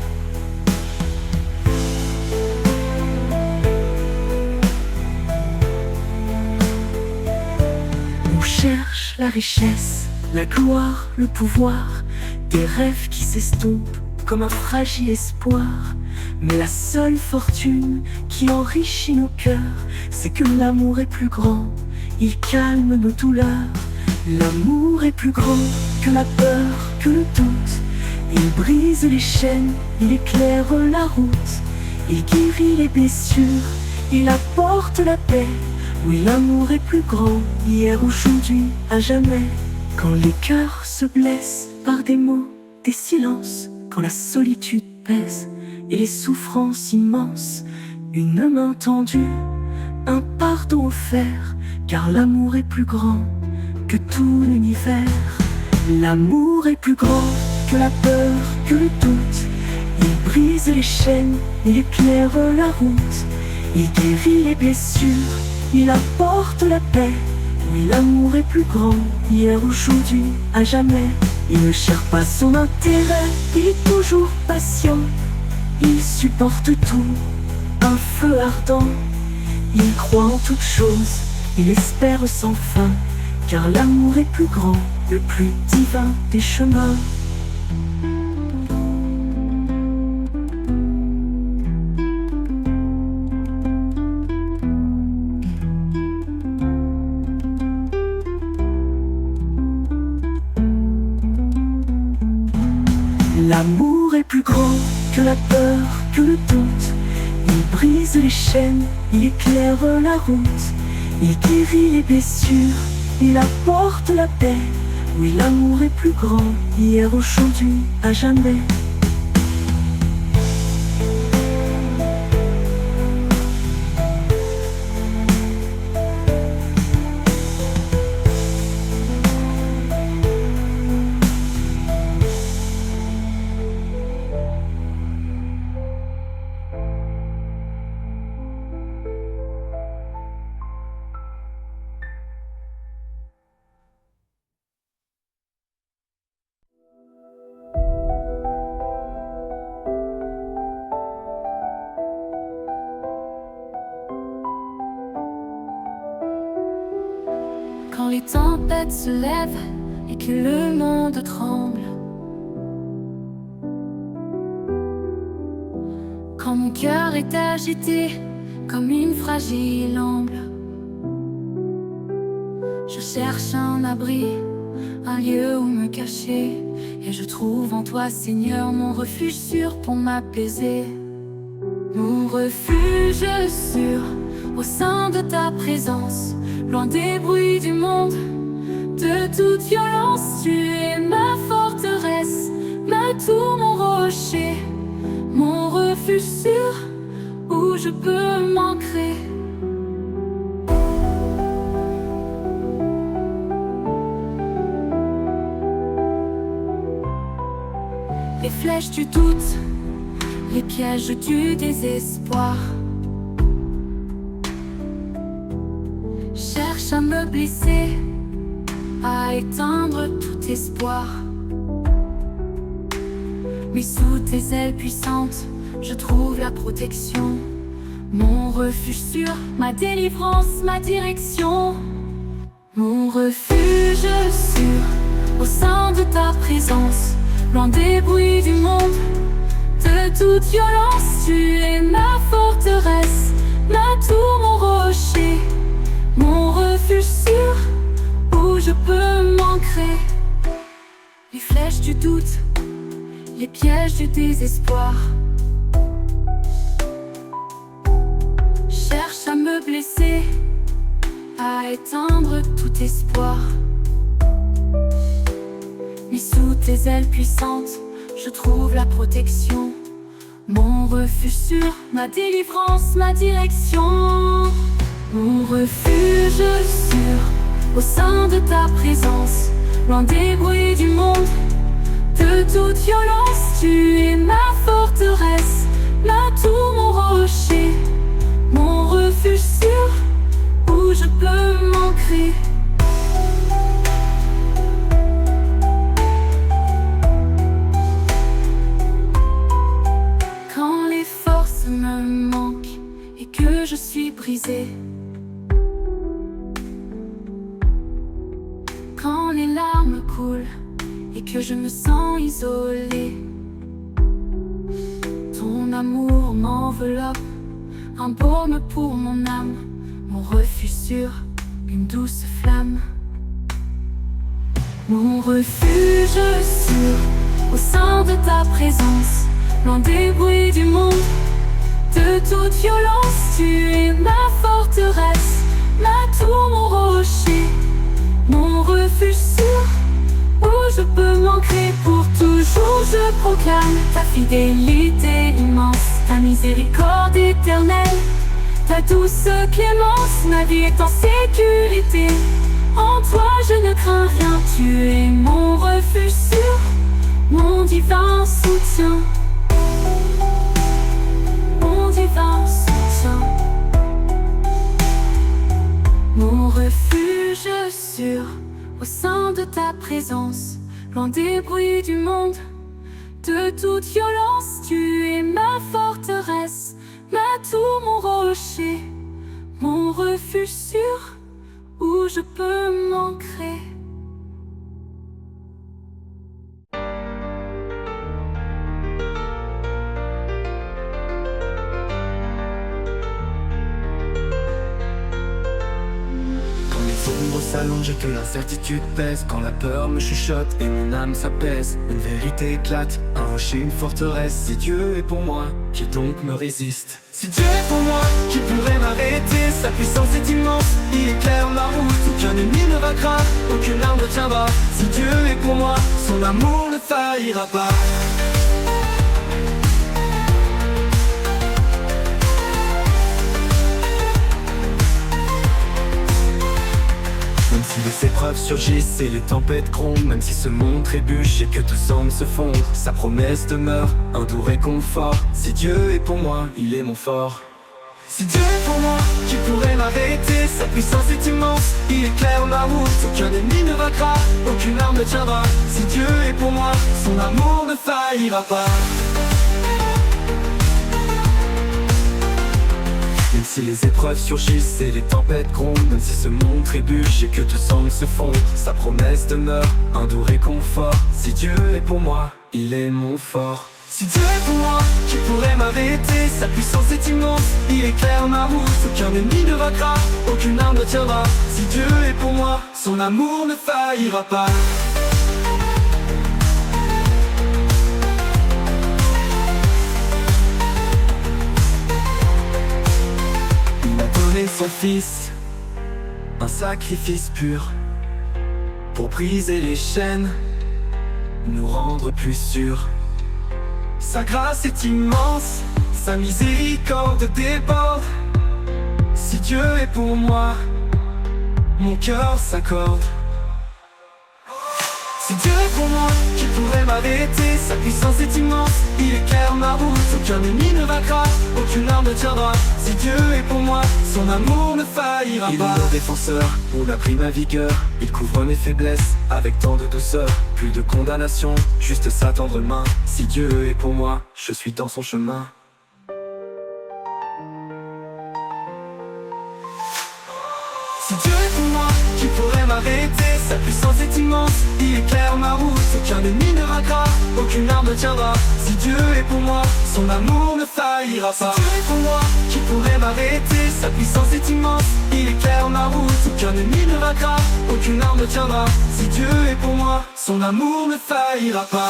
On cherche la richesse, la gloire, le pouvoir, des rêves qui s'estompent comme un fragile espoir. Mais la seule fortune qui enrichit nos cœurs, c'est que l'amour est plus grand, il calme nos douleurs. L'amour est plus grand que la peur, que le doute. Il brise les chaînes, il éclaire la route. Il guérit les blessures, il apporte la paix. Oui, l'amour est plus grand, hier, aujourd'hui, à jamais. Quand les cœurs se blessent par des mots, des silences, quand la solitude pèse et les souffrances immenses, une main tendue, un pardon offert, car l'amour est plus grand que tout l'univers. L'amour est plus grand que la peur, que le doute. Il brise les chaînes, il éclaire la route. Il guérit les blessures, il apporte la paix. Oui, l'amour est plus grand, hier, aujourd'hui, à jamais. Il ne cherche pas son intérêt, il est toujours patient. Il supporte tout, un feu ardent. Il croit en toutes choses, il espère sans fin. Car l'amour est plus grand, le plus divin des chemins. L'amour est plus grand que la peur, que le doute. Il brise les chaînes, il éclaire la route. Il guérit les blessures, il apporte la paix. Oui, l'amour est plus grand, hier, aujourd'hui, à jamais. tempête se lève et que le monde tremble. Quand mon cœur est agité comme une fragile ombre, je cherche un abri, un lieu où me cacher, et je trouve en toi, Seigneur, mon refuge sûr pour m'apaiser. Mon refuge sûr au sein de ta présence, loin des bruits du monde, de toute violence. Tu es ma forteresse, ma tour, mon rocher, mon refuge sûr où je peux m'ancrer. Les flèches du doute, les pièges du désespoir cherchent à me blesser, à éteindre tout espoir. Mais sous tes ailes puissantes, je trouve la protection, mon refuge sûr, ma délivrance, ma direction. Mon refuge sûr au sein de ta présence, loin des bruits du monde, de toute violence. Tu es ma forteresse, ma tour, mon rocher, mon refuge sûr où je peux m'ancrer. Les flèches du doute, les pièges du désespoir cherchent à me blesser, à éteindre tout espoir. Mais sous tes ailes puissantes, je trouve la protection, mon refuge sûr, ma délivrance, ma direction. Mon refuge sûr au sein de ta présence, loin des bruits du monde, de toute violence. Tu es ma forteresse, ma tour, mon rocher, mon refuge sûr où je peux m'ancrer. Quand les forces me manquent et que je suis brisée, quand les larmes coulent et que je me sens isolée, ton amour m'enveloppe, un baume pour mon âme, mon refuge sûr, une douce flamme. Mon refuge sûr au sein de ta présence, loin des bruits du monde, de toute violence. Tu es ma forteresse, ma tour, mon rocher, mon refuge sûr où je peux m'ancrer pour toujours. Je proclame ta fidélité immense, ta miséricorde éternelle, ta douce clémence. Ma vie est en sécurité, en toi je ne crains rien. Tu es mon refuge sûr, mon divin soutien, mon divin soutien. Mon refuge sûr au sein de ta présence, loin des bruits du monde, de toute violence. Tu es ma forteresse, ma tour, mon rocher, mon refuge sûr où je peux m'ancrer. S'allonge et que l'incertitude pèse, quand la peur me chuchote et mon âme s'apaise, une vérité éclate, un rocher, une forteresse. Si Dieu est pour moi, qui donc me résiste? Si Dieu est pour moi, qui pourrait m'arrêter? Sa puissance est immense, il éclaire ma route, aucun ennemi ne vaincra, aucune arme ne tiendra. Si Dieu est pour moi, son amour ne faillira pas. Même si les épreuves surgissent et les tempêtes grondent, même si ce monde trébuche et que tout semble se fondre, sa promesse demeure, un doux réconfort. Si Dieu est pour moi, il est mon fort. Si Dieu est pour moi, qui pourrait m'arrêter? Sa puissance est immense, il éclaire ma route, aucun ennemi ne vaincra, aucune arme ne tiendra. Si Dieu est pour moi, son amour ne faillira pas. Même si les épreuves surgissent et les tempêtes grondent, même si ce monde trébuche et que tout semble se fondre, sa promesse demeure un doux réconfort. Si Dieu est pour moi, il est mon fort. Si Dieu est pour moi, qui pourrait m'arrêter? Sa puissance est immense, il éclaire ma route. Aucun ennemi ne vaincra, aucune arme ne tiendra. Si Dieu est pour moi, son amour ne faillira pas. Il a donné son fils, un sacrifice pur, pour briser les chaînes, nous rendre plus sûrs. Sa grâce est immense, sa miséricorde déborde. Si Dieu est pour moi, mon cœur s'accorde. Si Dieu est pour moi, qui pourrait m'arrêter? Sa puissance est immense, il éclaire ma route. Aucun ennemi ne vaincra, aucune arme ne tiendra. Si Dieu est pour moi, son amour ne faillira pas. Il est mon défenseur, on a pris ma vigueur. Il couvre mes faiblesses, avec tant de douceur. Plus de condamnation, juste sa tendre main. Si Dieu est pour moi, je suis dans son chemin. Si Dieu est pour moi, qui pourrait m'arrêter? Sa puissance est immense, il éclaire ma route. Aucun ennemi ne vaincra, aucune arme ne tiendra. Si Dieu est pour moi, son amour ne faillira pas. Si Dieu est pour moi, qui pourrait m'arrêter? Sa puissance est immense, il éclaire ma route. Aucun ennemi ne vaincra, aucune arme ne tiendra. Si Dieu est pour moi, son amour ne faillira pas.